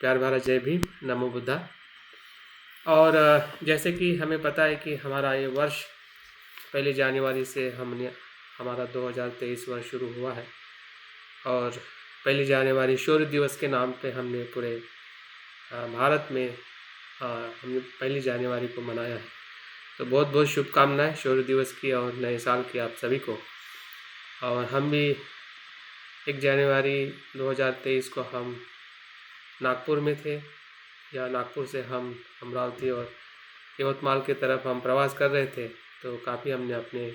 प्यार भरा जय भीम, नमो बुद्धा। और जैसे कि हमें पता है कि हमारा ये वर्ष 1 जनवरी से हमारा 2023 वर्ष शुरू हुआ है और 1 जनवरी शौर्य दिवस के नाम पे हमने पूरे भारत में हमने 1 जनवरी को मनाया है। तो बहुत बहुत शुभकामनाएं शौर्य दिवस की और नए साल की आप सभी को। और हम भी 1 जनवरी 2023 को हम नागपुर में थे, या नागपुर से हम अमरावती और यवतमाल की तरफ हम प्रवास कर रहे थे। तो काफ़ी हमने अपने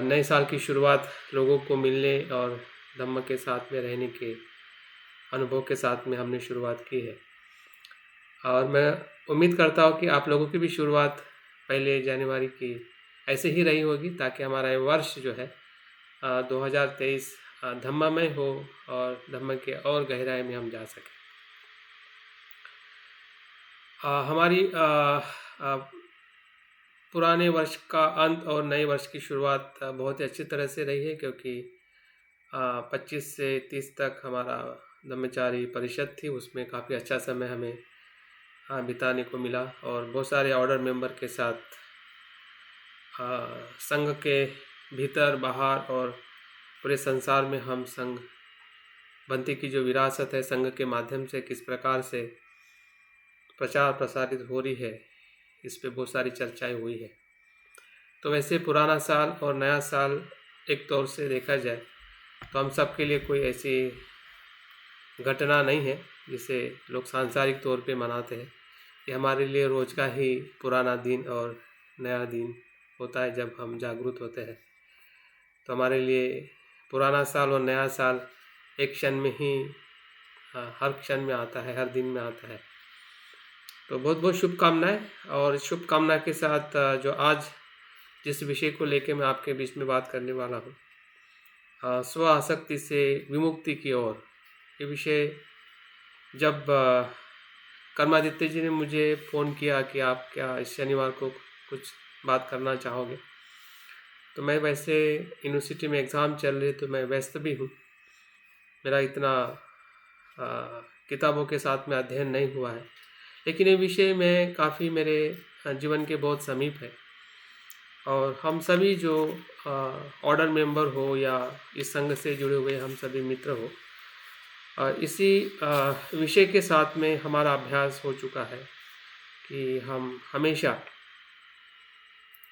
नए साल की शुरुआत लोगों को मिलने और धम्म के साथ में रहने के अनुभव के साथ में हमने शुरुआत की है। और मैं उम्मीद करता हूँ कि आप लोगों की भी शुरुआत 1 जनवरी की ऐसे ही रही होगी, ताकि हमारा ये वर्ष जो है 2023 धम्ममय हो और धम्म के और गहराई में हम जा सकें। हमारी पुराने वर्ष का अंत और नए वर्ष की शुरुआत बहुत ही अच्छी तरह से रही है, क्योंकि 25 से 30 तक हमारा ब्रह्मचारी परिषद थी। उसमें काफ़ी अच्छा समय हमें बिताने को मिला और बहुत सारे ऑर्डर मेंबर के साथ संघ के भीतर बाहर और पूरे संसार में हम संघ बनती की जो विरासत है संघ के माध्यम से किस प्रकार से प्रचार प्रसारित हो रही है, इस पे बहुत सारी चर्चाएं हुई है। तो वैसे पुराना साल और नया साल एक तौर से देखा जाए तो हम सब के लिए कोई ऐसी घटना नहीं है जिसे लोग सांसारिक तौर पे मनाते हैं। ये हमारे लिए रोज़ का ही पुराना दिन और नया दिन होता है। जब हम जागरूक होते हैं तो हमारे लिए पुराना साल और नया साल एक क्षण में ही हर क्षण में आता है, हर दिन में आता है। तो बहुत बहुत शुभकामनाएं। और शुभकामना के साथ जो आज जिस विषय को लेकर मैं आपके बीच में बात करने वाला हूँ, स्व आसक्ति से विमुक्ति की ओर, ये विषय जब कर्मादित्य जी ने मुझे फ़ोन किया कि आप क्या इस शनिवार को कुछ बात करना चाहोगे, तो मैं वैसे यूनिवर्सिटी में एग्ज़ाम चल रही, तो मैं व्यस्त भी हूँ। मेरा इतना किताबों के साथ में अध्ययन नहीं हुआ है, लेकिन ये विषय में काफ़ी मेरे जीवन के बहुत समीप है। और हम सभी जो ऑर्डर मेंबर हो या इस संघ से जुड़े हुए हम सभी मित्र हो, इसी विषय के साथ में हमारा अभ्यास हो चुका है कि हम हमेशा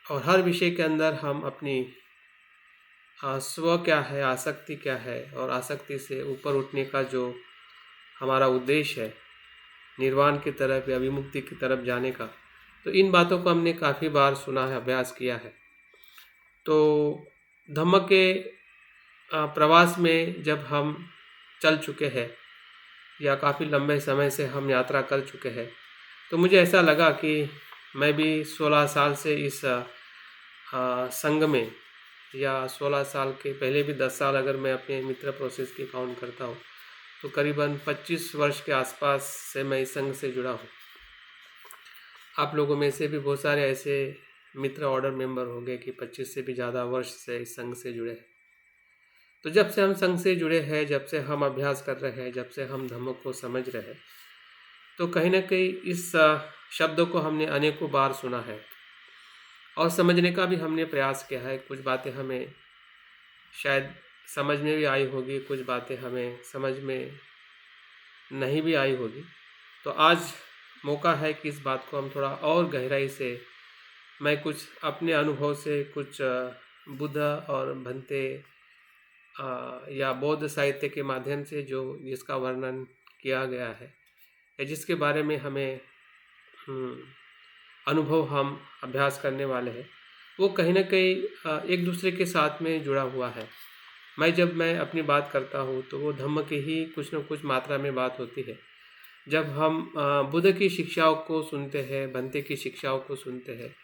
और हर विषय के अंदर हम अपनी स्व क्या है, आसक्ति क्या है, और आसक्ति से ऊपर उठने का जो हमारा उद्देश्य है, निर्वाण की तरफ या विमुक्ति की तरफ जाने का, तो इन बातों को हमने काफ़ी बार सुना है, अभ्यास किया है। तो धम्म के प्रवास में जब हम चल चुके हैं या काफ़ी लंबे समय से हम यात्रा कर चुके हैं, तो मुझे ऐसा लगा कि मैं भी 16 साल से इस संघ में, या 16 साल के पहले भी 10 साल अगर मैं अपने मित्र प्रोसेस की काउंट करता हूँ, तो करीबन 25 वर्ष के आसपास से मैं इस संघ से जुड़ा हूँ। आप लोगों में से भी बहुत सारे ऐसे मित्र ऑर्डर मेंबर होंगे कि 25 से भी ज़्यादा वर्ष से इस संघ से जुड़े हैं। तो जब से हम संघ से जुड़े हैं, जब से हम अभ्यास कर रहे हैं, जब से हम धम्म को समझ रहे हैं, तो कहीं ना कहीं इस शब्दों को हमने अनेकों बार सुना है और समझने का भी हमने प्रयास किया है। कुछ बातें हमें शायद समझ में भी आई होगी, कुछ बातें हमें समझ में नहीं भी आई होगी। तो आज मौका है कि इस बात को हम थोड़ा और गहराई से, मैं कुछ अपने अनुभव से, कुछ बुद्ध और भंते या बौद्ध साहित्य के माध्यम से जो जिसका वर्णन किया गया है या जिसके बारे में हमें अनुभव हम अभ्यास करने वाले हैं, वो कहीं ना कहीं एक दूसरे के साथ में जुड़ा हुआ है। जब मैं अपनी बात करता हूँ तो वो धम्म की ही कुछ न कुछ मात्रा में बात होती है। जब हम बुद्ध की शिक्षाओं को सुनते हैं, भंते की शिक्षाओं को सुनते हैं,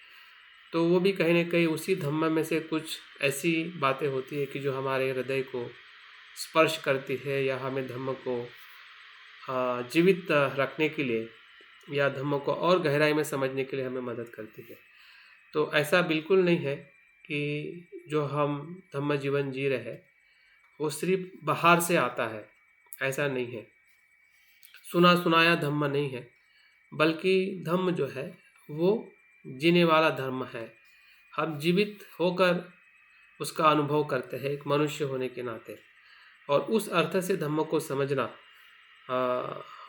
तो वो भी कहीं न कहीं उसी धम्म में से कुछ ऐसी बातें होती है कि जो हमारे हृदय को स्पर्श करती है, या हमें धम्म को जीवित रखने के लिए या धम्म को और गहराई में समझने के लिए हमें मदद करती है। तो ऐसा बिल्कुल नहीं है कि जो हम धम्म जीवन जी रहे हैं वो सिर्फ बाहर से आता है, ऐसा नहीं है। सुना सुनाया धम्म नहीं है, बल्कि धम्म जो है वो जीने वाला धर्म है। हम जीवित होकर उसका अनुभव करते हैं एक मनुष्य होने के नाते, और उस अर्थ से धम्म को समझना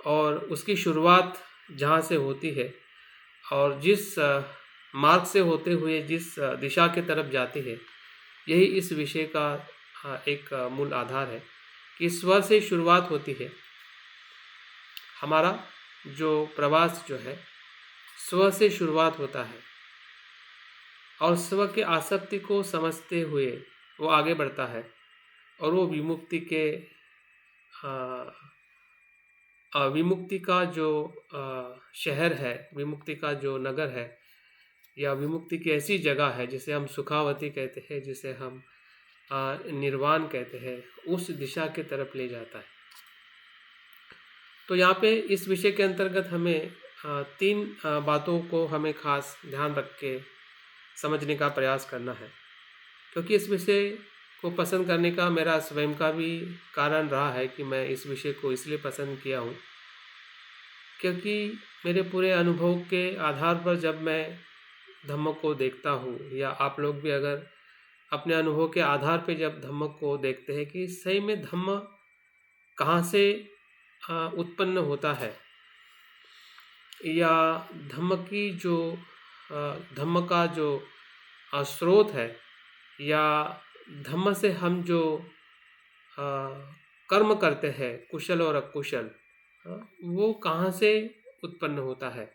और उसकी शुरुआत जहाँ से होती है और जिस मार्ग से होते हुए जिस दिशा की तरफ जाती है, यही इस विषय का एक मूल आधार है कि स्व से शुरुआत होती है। हमारा जो प्रवास जो है स्व से शुरुआत होता है और स्व के आसक्ति को समझते हुए वो आगे बढ़ता है और वो विमुक्ति के विमुक्ति का जो शहर है, विमुक्ति का जो नगर है, या विमुक्ति की ऐसी जगह है जिसे हम सुखावती कहते हैं, जिसे हम निर्वाण कहते हैं, उस दिशा की तरफ ले जाता है। तो यहाँ पे इस विषय के अंतर्गत हमें तीन बातों को हमें खास ध्यान रख के समझने का प्रयास करना है, क्योंकि इस विषय को पसंद करने का मेरा स्वयं का भी कारण रहा है कि मैं इस विषय को इसलिए पसंद किया हूँ क्योंकि मेरे पूरे अनुभव के आधार पर जब मैं धम्म को देखता हूँ, या आप लोग भी अगर अपने अनुभव के आधार पर जब धम्म को देखते हैं कि सही में धम्म कहाँ से उत्पन्न होता है, या धम्म की जो धम्म का जो स्रोत है, या धम्म से हम जो कर्म करते हैं कुशल और अकुशल, वो कहाँ से उत्पन्न होता है।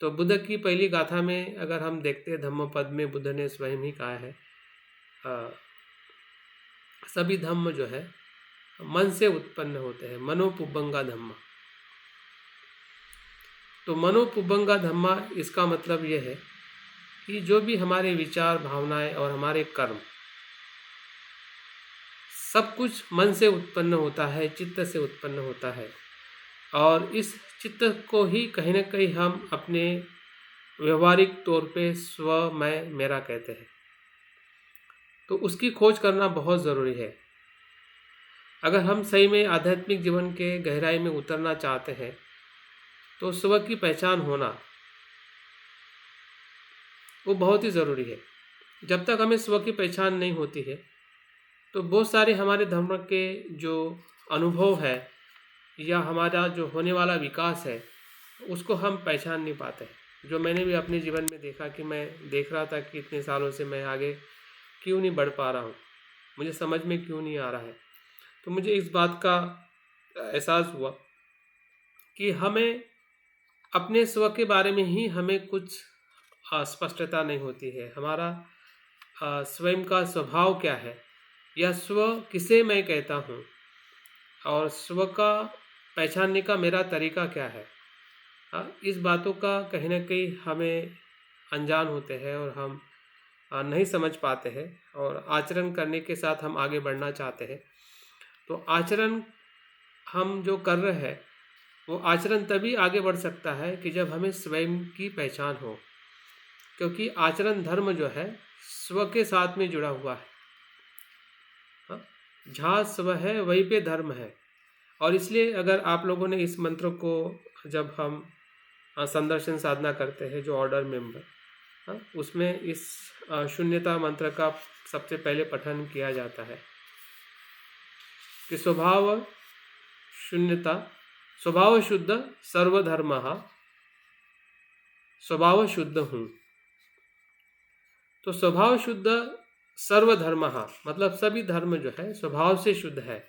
तो बुद्ध की पहली गाथा में अगर हम देखते हैं, धम्म पद में बुद्ध ने स्वयं ही कहा है सभी धम्म जो है मन से उत्पन्न होते हैं, मनोपुब्बंगा धम्म। तो मनोपुब्बंगा धम्मा इसका मतलब ये है कि जो भी हमारे विचार, भावनाएं और हमारे कर्म, सब कुछ मन से उत्पन्न होता है, चित्त से उत्पन्न होता है, और इस चित्त को ही कहीं ना कहीं हम अपने व्यवहारिक तौर पे स्व, मैं, मेरा कहते हैं। तो उसकी खोज करना बहुत ज़रूरी है। अगर हम सही में आध्यात्मिक जीवन के गहराई में उतरना चाहते हैं तो स्व की पहचान होना वो बहुत ही ज़रूरी है। जब तक हमें स्व की पहचान नहीं होती है तो बहुत सारे हमारे धर्म के जो अनुभव है या हमारा जो होने वाला विकास है उसको हम पहचान नहीं पाते। जो मैंने भी अपने जीवन में देखा कि मैं देख रहा था कि इतने सालों से मैं आगे क्यों नहीं बढ़ पा रहा हूँ, मुझे समझ में क्यों नहीं आ रहा है। तो मुझे इस बात का एहसास हुआ कि हमें अपने स्व के बारे में ही हमें कुछ स्पष्टता नहीं होती है। हमारा स्वयं का स्वभाव क्या है, या स्व किसे मैं कहता हूँ, और स्व का पहचानने का मेरा तरीका क्या है, इस बातों का कहीं ना कहीं हमें अनजान होते हैं और हम नहीं समझ पाते हैं, और आचरण करने के साथ हम आगे बढ़ना चाहते हैं। तो आचरण हम जो कर रहे हैं वो आचरण तभी आगे बढ़ सकता है कि जब हमें स्वयं की पहचान हो, क्योंकि आचरण धर्म जो है स्व के साथ में जुड़ा हुआ है। जहाँ स्व है वहीं पे धर्म है। और इसलिए अगर आप लोगों ने इस मंत्र को जब हम संदर्शन साधना करते हैं, जो ऑर्डर मेंबर, उसमें इस शून्यता मंत्र का सबसे पहले पठन किया जाता है कि स्वभाव शून्यता, स्वभाव शुद्ध सर्वधर्म, स्वभाव शुद्ध हूँ। तो स्वभाव शुद्ध सर्वधर्म मतलब सभी धर्म जो है स्वभाव से शुद्ध है।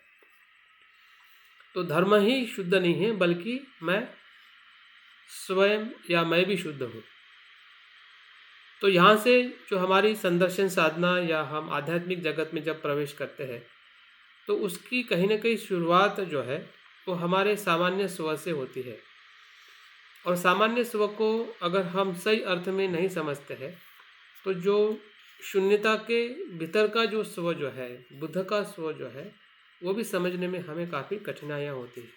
तो धर्म ही शुद्ध नहीं है, बल्कि मैं स्वयं या मैं भी शुद्ध हूँ। तो यहाँ से जो हमारी संदर्शन साधना या हम आध्यात्मिक जगत में जब प्रवेश करते हैं तो उसकी कहीं ना कहीं शुरुआत जो है वो हमारे सामान्य स्व से होती है। और सामान्य स्व को अगर हम सही अर्थ में नहीं समझते हैं तो जो शून्यता के भीतर का जो स्व जो है, बुद्ध का स्व जो है, वो भी समझने में हमें काफ़ी कठिनाइयाँ होती है,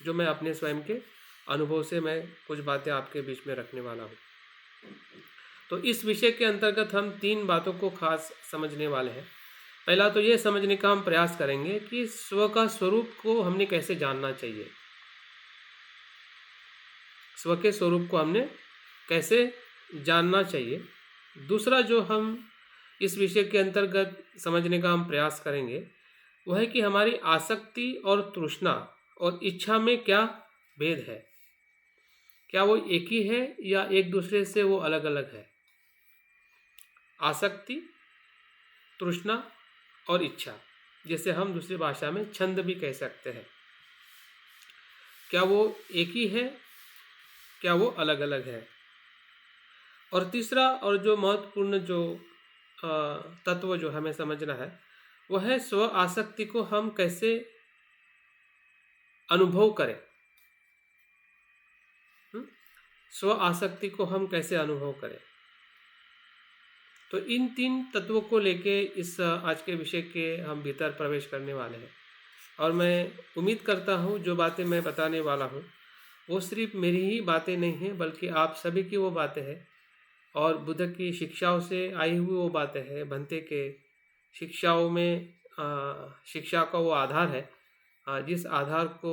जो मैं अपने स्वयं के अनुभव से मैं कुछ बातें आपके बीच में रखने वाला हूँ। तो इस विषय के अंतर्गत हम तीन बातों को खास समझने वाले हैं। पहला तो ये समझने का हम प्रयास करेंगे कि स्व का स्वरूप को हमने कैसे जानना चाहिए। स्व के स्वरूप को हमने कैसे जानना चाहिए। दूसरा जो हम इस विषय के अंतर्गत समझने का हम प्रयास करेंगे वह है कि हमारी आसक्ति और तृष्णा और इच्छा में क्या भेद है, क्या वो एक ही है या एक दूसरे से वो अलग अलग है। आसक्ति, तृष्णा और इच्छा, जैसे हम दूसरी भाषा में छंद भी कह सकते हैं, क्या वो एक ही है, क्या वो अलग अलग है। और तीसरा और जो महत्वपूर्ण जो तत्व जो हमें समझना है वह है स्व आसक्ति को हम कैसे अनुभव करें। स्व आसक्ति को हम कैसे अनुभव करें। तो इन 3 तत्वों को लेके इस आज के विषय के हम भीतर प्रवेश करने वाले हैं। और मैं उम्मीद करता हूँ जो बातें मैं बताने वाला हूँ वो सिर्फ मेरी ही बातें नहीं हैं, बल्कि आप सभी की वो बातें हैं और बुद्ध की शिक्षाओं से आई हुई वो बातें हैं। भंते के शिक्षाओं में शिक्षा का वो आधार है जिस आधार को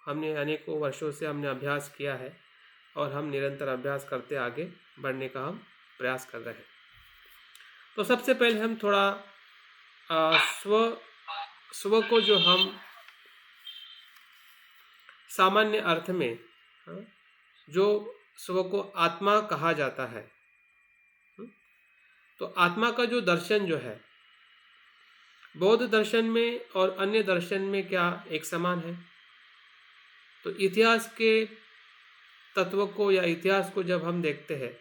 हमने अनेकों वर्षों से हमने अभ्यास किया है और हम निरंतर अभ्यास करते आगे बढ़ने का हम प्रयास कर रहे हैं। तो सबसे पहले हम थोड़ा स्व को जो हम सामान्य अर्थ में जो स्व को आत्मा कहा जाता है, तो आत्मा का जो दर्शन जो है बौद्ध दर्शन में और अन्य दर्शन में क्या एक समान है। तो इतिहास के तत्व को या इतिहास को जब हम देखते हैं,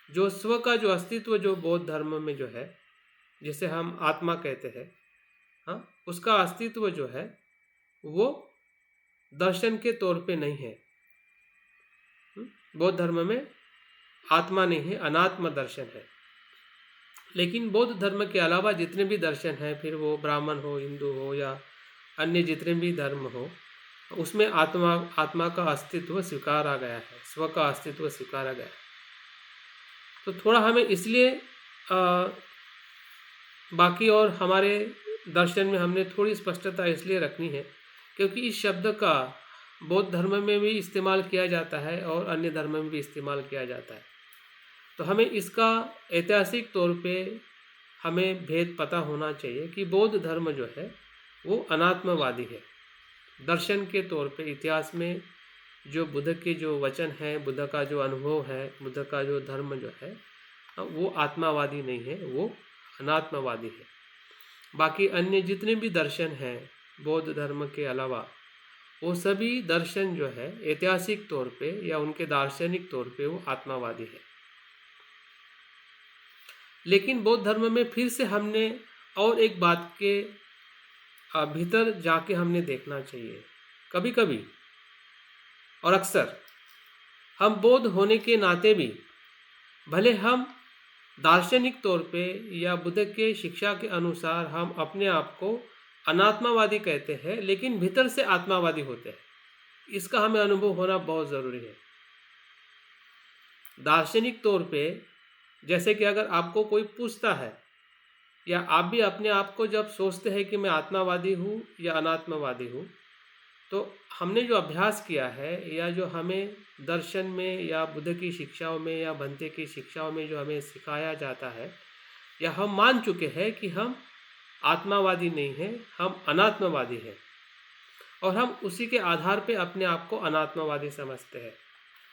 जो स्व का जो अस्तित्व जो बौद्ध धर्म में जो है, जिसे हम आत्मा कहते हैं, हाँ, उसका अस्तित्व जो है वो दर्शन के तौर पे नहीं है। बौद्ध धर्म में आत्मा नहीं है, अनात्म दर्शन है। लेकिन बौद्ध धर्म के अलावा जितने भी दर्शन हैं, फिर वो ब्राह्मण हो, हिंदू हो या अन्य जितने भी धर्म हो, उसमें आत्मा का अस्तित्व स्वीकारा गया है, स्व का अस्तित्व स्वीकारा गया है। तो थोड़ा हमें इसलिए बाकी और हमारे दर्शन में हमने थोड़ी स्पष्टता इसलिए रखनी है क्योंकि इस शब्द का बौद्ध धर्म में भी इस्तेमाल किया जाता है और अन्य धर्म में भी इस्तेमाल किया जाता है। तो हमें इसका ऐतिहासिक तौर पे हमें भेद पता होना चाहिए कि बौद्ध धर्म जो है वो अनात्मवादी है। दर्शन के तौर पे इतिहास में जो बुद्ध के जो वचन हैं, बुद्ध का जो अनुभव है, बुद्ध का जो धर्म जो है वो आत्मावादी नहीं है, वो अनात्मवादी है। बाकी अन्य जितने भी दर्शन हैं बौद्ध धर्म के अलावा, वो सभी दर्शन जो है ऐतिहासिक तौर पे या उनके दार्शनिक तौर पे वो आत्मावादी है। लेकिन बौद्ध धर्म में फिर से हमने और एक बात के भीतर जाके हमने देखना चाहिए। कभी कभी और अक्सर हम बौद्ध होने के नाते भी भले हम दार्शनिक तौर पे या बुद्ध के शिक्षा के अनुसार हम अपने आप को अनात्मावादी कहते हैं, लेकिन भीतर से आत्मावादी होते हैं। इसका हमें अनुभव होना बहुत ज़रूरी है। दार्शनिक तौर पे जैसे कि अगर आपको कोई पूछता है या आप भी अपने आप को जब सोचते हैं कि मैं आत्मावादी हूँ या अनात्मवादी हूँ, तो हमने जो अभ्यास किया है या जो हमें दर्शन में या बुद्ध की शिक्षाओं में या भंते की शिक्षाओं में जो हमें सिखाया जाता है, या हम मान चुके हैं कि हम आत्मावादी नहीं हैं, हम अनात्मवादी हैं और हम उसी के आधार पे अपने आप को अनात्मवादी समझते हैं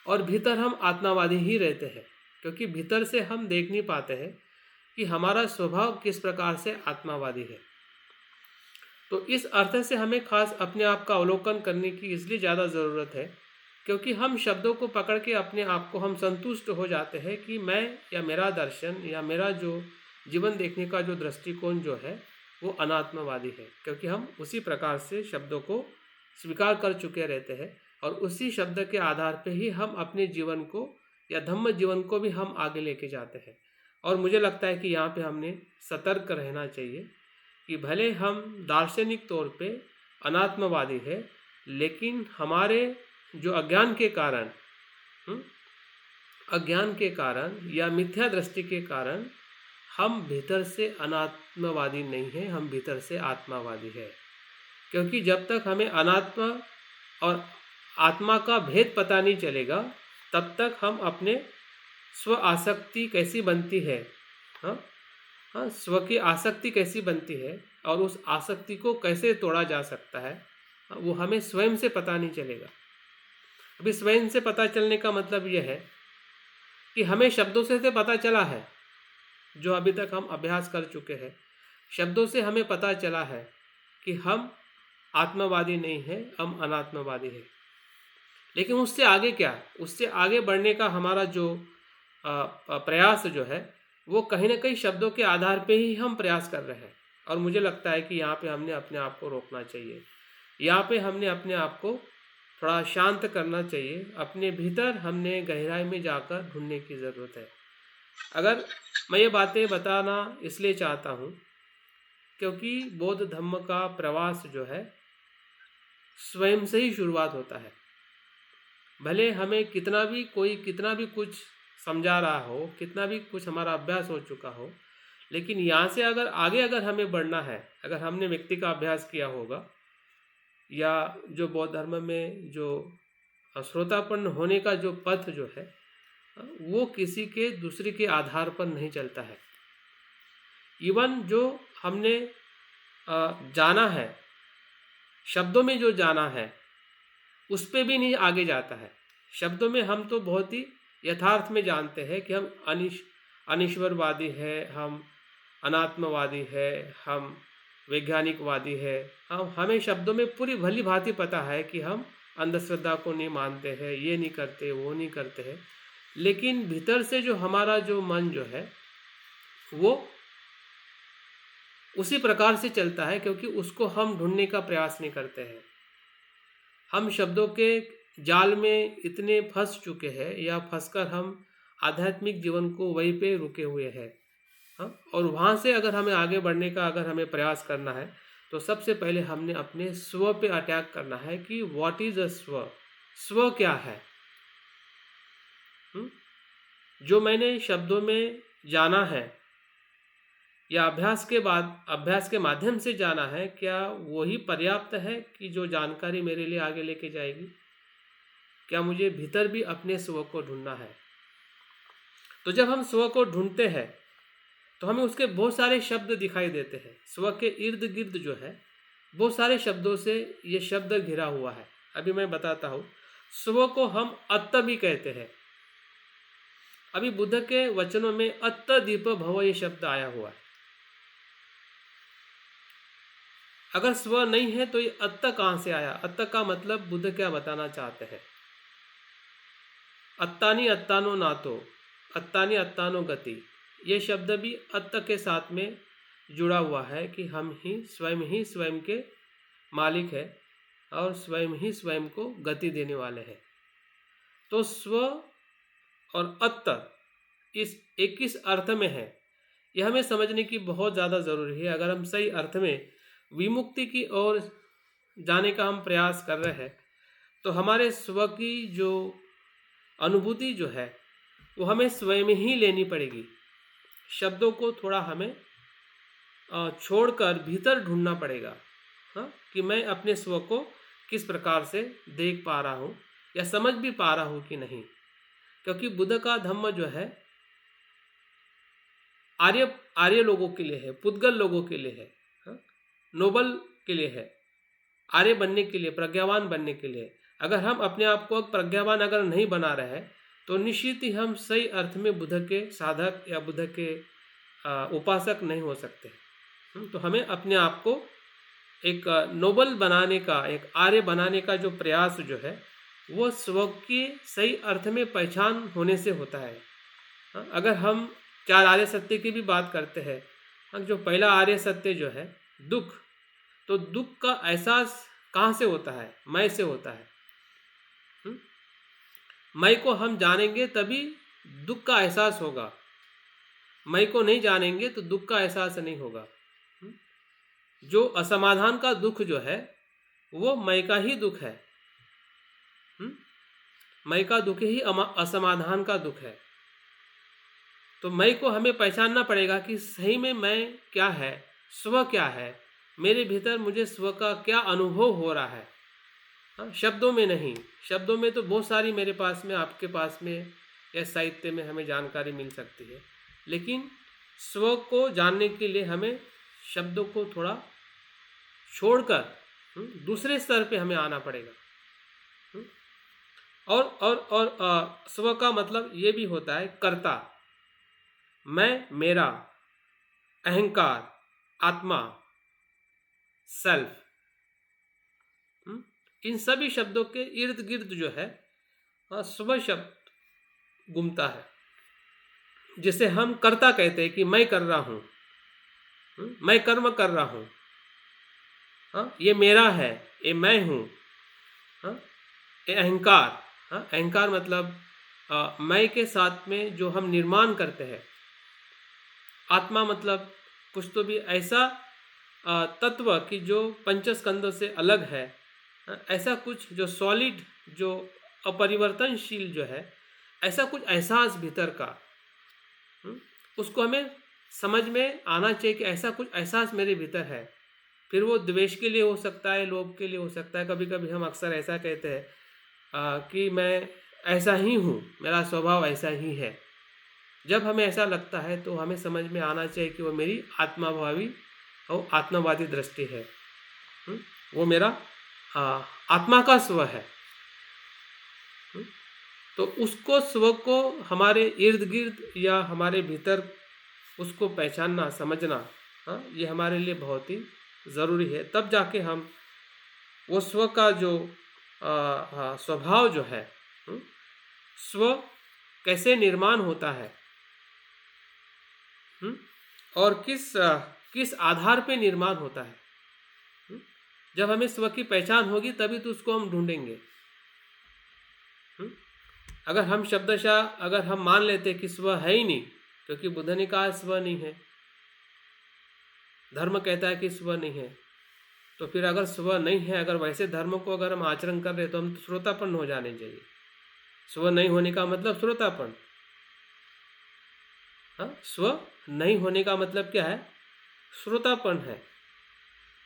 और भीतर हम आत्मावादी ही रहते हैं, क्योंकि भीतर से हम देख नहीं पाते हैं कि हमारा स्वभाव किस प्रकार से आत्मावादी है। तो इस अर्थ से हमें खास अपने आप का अवलोकन करने की इसलिए ज़्यादा ज़रूरत है क्योंकि हम शब्दों को पकड़ के अपने आप को हम संतुष्ट हो जाते हैं कि मैं या मेरा दर्शन या मेरा जो जीवन देखने का जो दृष्टिकोण जो है वो अनात्मवादी है, क्योंकि हम उसी प्रकार से शब्दों को स्वीकार कर चुके रहते हैं और उसी शब्द के आधार पर ही हम अपने जीवन को या धम्म जीवन को भी हम आगे लेके जाते हैं। और मुझे लगता है कि यहाँ पे हमने सतर्क रहना चाहिए कि भले हम दार्शनिक तौर पे अनात्मवादी है, लेकिन हमारे जो अज्ञान के कारण या मिथ्या दृष्टि के कारण हम भीतर से अनात्मवादी नहीं हैं, हम भीतर से आत्मावादी है। क्योंकि जब तक हमें अनात्मा और आत्मा का भेद पता नहीं चलेगा तब तक हम अपने स्व आसक्ति कैसी बनती है, हाँ हाँ, स्व की आसक्ति कैसी बनती है और उस आसक्ति को कैसे तोड़ा जा सकता है, वो हमें स्वयं से पता नहीं चलेगा। अभी स्वयं से पता चलने का मतलब यह है कि हमें शब्दों से तो पता चला है, जो अभी तक हम अभ्यास कर चुके हैं, शब्दों से हमें पता चला है कि हम आत्मवादी नहीं हैं, हम अनात्मवादी हैं। लेकिन उससे आगे क्या, उससे आगे बढ़ने का हमारा जो प्रयास जो है, वो कहीं ना कहीं शब्दों के आधार पे ही हम प्रयास कर रहे हैं। और मुझे लगता है कि यहाँ पे हमने अपने आप को रोकना चाहिए, यहाँ पे हमने अपने आप को थोड़ा शांत करना चाहिए, अपने भीतर हमने गहराई में जाकर ढूंढने की ज़रूरत है। अगर मैं ये बातें बताना इसलिए चाहता हूँ क्योंकि बौद्ध धर्म का प्रवास जो है स्वयं से ही शुरुआत होता है। भले हमें कितना भी कुछ समझा रहा हो, कितना भी कुछ हमारा अभ्यास हो चुका हो, लेकिन यहाँ से अगर हमें बढ़ना है, अगर हमने व्यक्ति का अभ्यास किया होगा या जो बौद्ध धर्म में जो श्रोतापन्न होने का जो पथ जो है, वो किसी के दूसरे के आधार पर नहीं चलता है। इवन जो हमने जाना है, शब्दों में जो जाना है, उस पे भी नहीं आगे जाता है। शब्दों में हम तो बहुत ही यथार्थ में जानते हैं कि हम अनिश्वरवादी है, हम अनात्मवादी है, हम वैज्ञानिकवादी है। हमें शब्दों में पूरी भली भांति पता है कि हम अंधश्रद्धा को नहीं मानते हैं, ये नहीं करते, वो नहीं करते हैं। लेकिन भीतर से जो हमारा जो मन जो है वो उसी प्रकार से चलता है, क्योंकि उसको हम ढूंढने का प्रयास नहीं करते हैं। हम शब्दों के जाल में इतने फंस चुके हैं या फंसकर हम आध्यात्मिक जीवन को वहीं पे रुके हुए हैं। हाँ, और वहाँ से अगर हमें आगे बढ़ने का अगर हमें प्रयास करना है तो सबसे पहले हमने अपने स्व पे अटैक करना है कि व्हाट इज अ स्व, स्व क्या है। जो मैंने शब्दों में जाना है या अभ्यास के माध्यम से जाना है, क्या वही पर्याप्त है कि जो जानकारी मेरे लिए आगे लेके जाएगी? क्या मुझे भीतर भी अपने स्व को ढूंढना है? तो जब हम स्व को ढूंढते हैं तो हमें उसके बहुत सारे शब्द दिखाई देते हैं। स्व के इर्द गिर्द जो है बहुत सारे शब्दों से ये शब्द घिरा हुआ है। अभी मैं बताता हूँ। स्व को हम अत्त भी कहते हैं। अभी बुद्ध के वचनों में अत्त दीप भव ये शब्द आया हुआ है। अगर स्व नहीं है तो ये अत्त कहाँ से आया? अत्त का मतलब बुद्ध क्या बताना चाहते हैं? अत्तानी अत्तानो नातो, अत्तानी अत्तानो गति, ये शब्द भी अत्त के साथ में जुड़ा हुआ है कि हम ही स्वयं के मालिक है और स्वयं ही स्वयं को गति देने वाले हैं। तो स्व और अत्त किस अर्थ में है, यह हमें समझने की बहुत ज़्यादा ज़रूरी है। अगर हम सही अर्थ में विमुक्ति की ओर जाने का हम प्रयास कर रहे हैं तो हमारे स्व की जो अनुभूति जो है वो हमें स्वयं ही लेनी पड़ेगी। शब्दों को थोड़ा हमें छोड़कर भीतर ढूंढना पड़ेगा। हाँ, कि मैं अपने स्व को किस प्रकार से देख पा रहा हूँ या समझ भी पा रहा हूँ कि नहीं। क्योंकि बुद्ध का धम्म जो है आर्य लोगों के लिए है, पुद्गल लोगों के लिए है, हाँ? नोबल के लिए है, आर्य बनने के लिए, प्रज्ञावान बनने के लिए। अगर हम अपने आप को प्रज्ञावान अगर नहीं बना रहे हैं तो निश्चित ही हम सही अर्थ में बुद्ध के साधक या बुद्ध के उपासक नहीं हो सकते। तो हमें अपने आप को एक नोबल बनाने का, एक आर्य बनाने का जो प्रयास जो है वो स्व के सही अर्थ में पहचान होने से होता है। अगर हम 4 आर्य सत्य की भी बात करते हैं, जो पहला आर्य सत्य जो है दुख, तो दुख का एहसास कहाँ से होता है? मैं से होता है। मैं को हम जानेंगे तभी दुख का एहसास होगा। मैं को नहीं जानेंगे तो दुख का एहसास नहीं होगा। जो असमाधान का दुख जो है वो मैं का ही दुख है। मैं का दुख ही असमाधान का दुख है। तो मैं को हमें पहचानना पड़ेगा कि सही में मैं क्या है, स्व क्या है, मेरे भीतर मुझे स्व का क्या अनुभव हो रहा है। हाँ, शब्दों में नहीं। शब्दों में तो बहुत सारी मेरे पास में, आपके पास में या साहित्य में हमें जानकारी मिल सकती है, लेकिन स्व को जानने के लिए हमें शब्दों को थोड़ा छोड़कर दूसरे स्तर पे हमें आना पड़ेगा। हम्म, और स्व का मतलब ये भी होता है कर्ता, मैं, मेरा, अहंकार, आत्मा, सेल्फ। इन सभी शब्दों के इर्द गिर्द जो है स्व शब्द घूमता है, जिसे हम कर्ता कहते हैं कि मैं कर रहा हूँ, मैं कर्म कर रहा हूँ, ये मेरा है, ये मैं हूँ, ये अहंकार। अहंकार मतलब मैं के साथ में जो हम निर्माण करते हैं। आत्मा मतलब कुछ तो भी ऐसा तत्व कि जो पंचस्कंदों से अलग है, ऐसा कुछ जो सॉलिड, जो अपरिवर्तनशील जो है, ऐसा कुछ एहसास भीतर का, उसको हमें समझ में आना चाहिए कि ऐसा कुछ एहसास मेरे भीतर है। फिर वो द्वेष के लिए हो सकता है, लोभ के लिए हो सकता है। कभी कभी हम अक्सर ऐसा कहते हैं कि मैं ऐसा ही हूँ, मेरा स्वभाव ऐसा ही है। जब हमें ऐसा लगता है तो हमें समझ में आना चाहिए कि वो मेरी आत्माभावी और आत्मवादी दृष्टि है। वो मेरा आत्मा का स्व है। तो उसको, स्व को हमारे इर्द गिर्द या हमारे भीतर उसको पहचानना, समझना, ये हमारे लिए बहुत ही ज़रूरी है। तब जाके हम वो स्व का जो स्वभाव जो है, स्व कैसे निर्माण होता है, और किस आधार पे निर्माण होता है। जब हमें स्व की पहचान होगी तभी तो उसको हम ढूंढेंगे। अगर हम शब्दशः अगर हम मान लेते कि स्व है ही नहीं, क्योंकि बुद्ध ने कहा स्व नहीं है, धर्म कहता है कि स्व नहीं है, तो फिर अगर स्व नहीं है, अगर वैसे धर्म को अगर हम आचरण कर रहे तो हम श्रोतापन हो जाने चाहिए। स्व नहीं होने का मतलब श्रोतापन। स्व नहीं होने का मतलब क्या है? श्रोतापन है।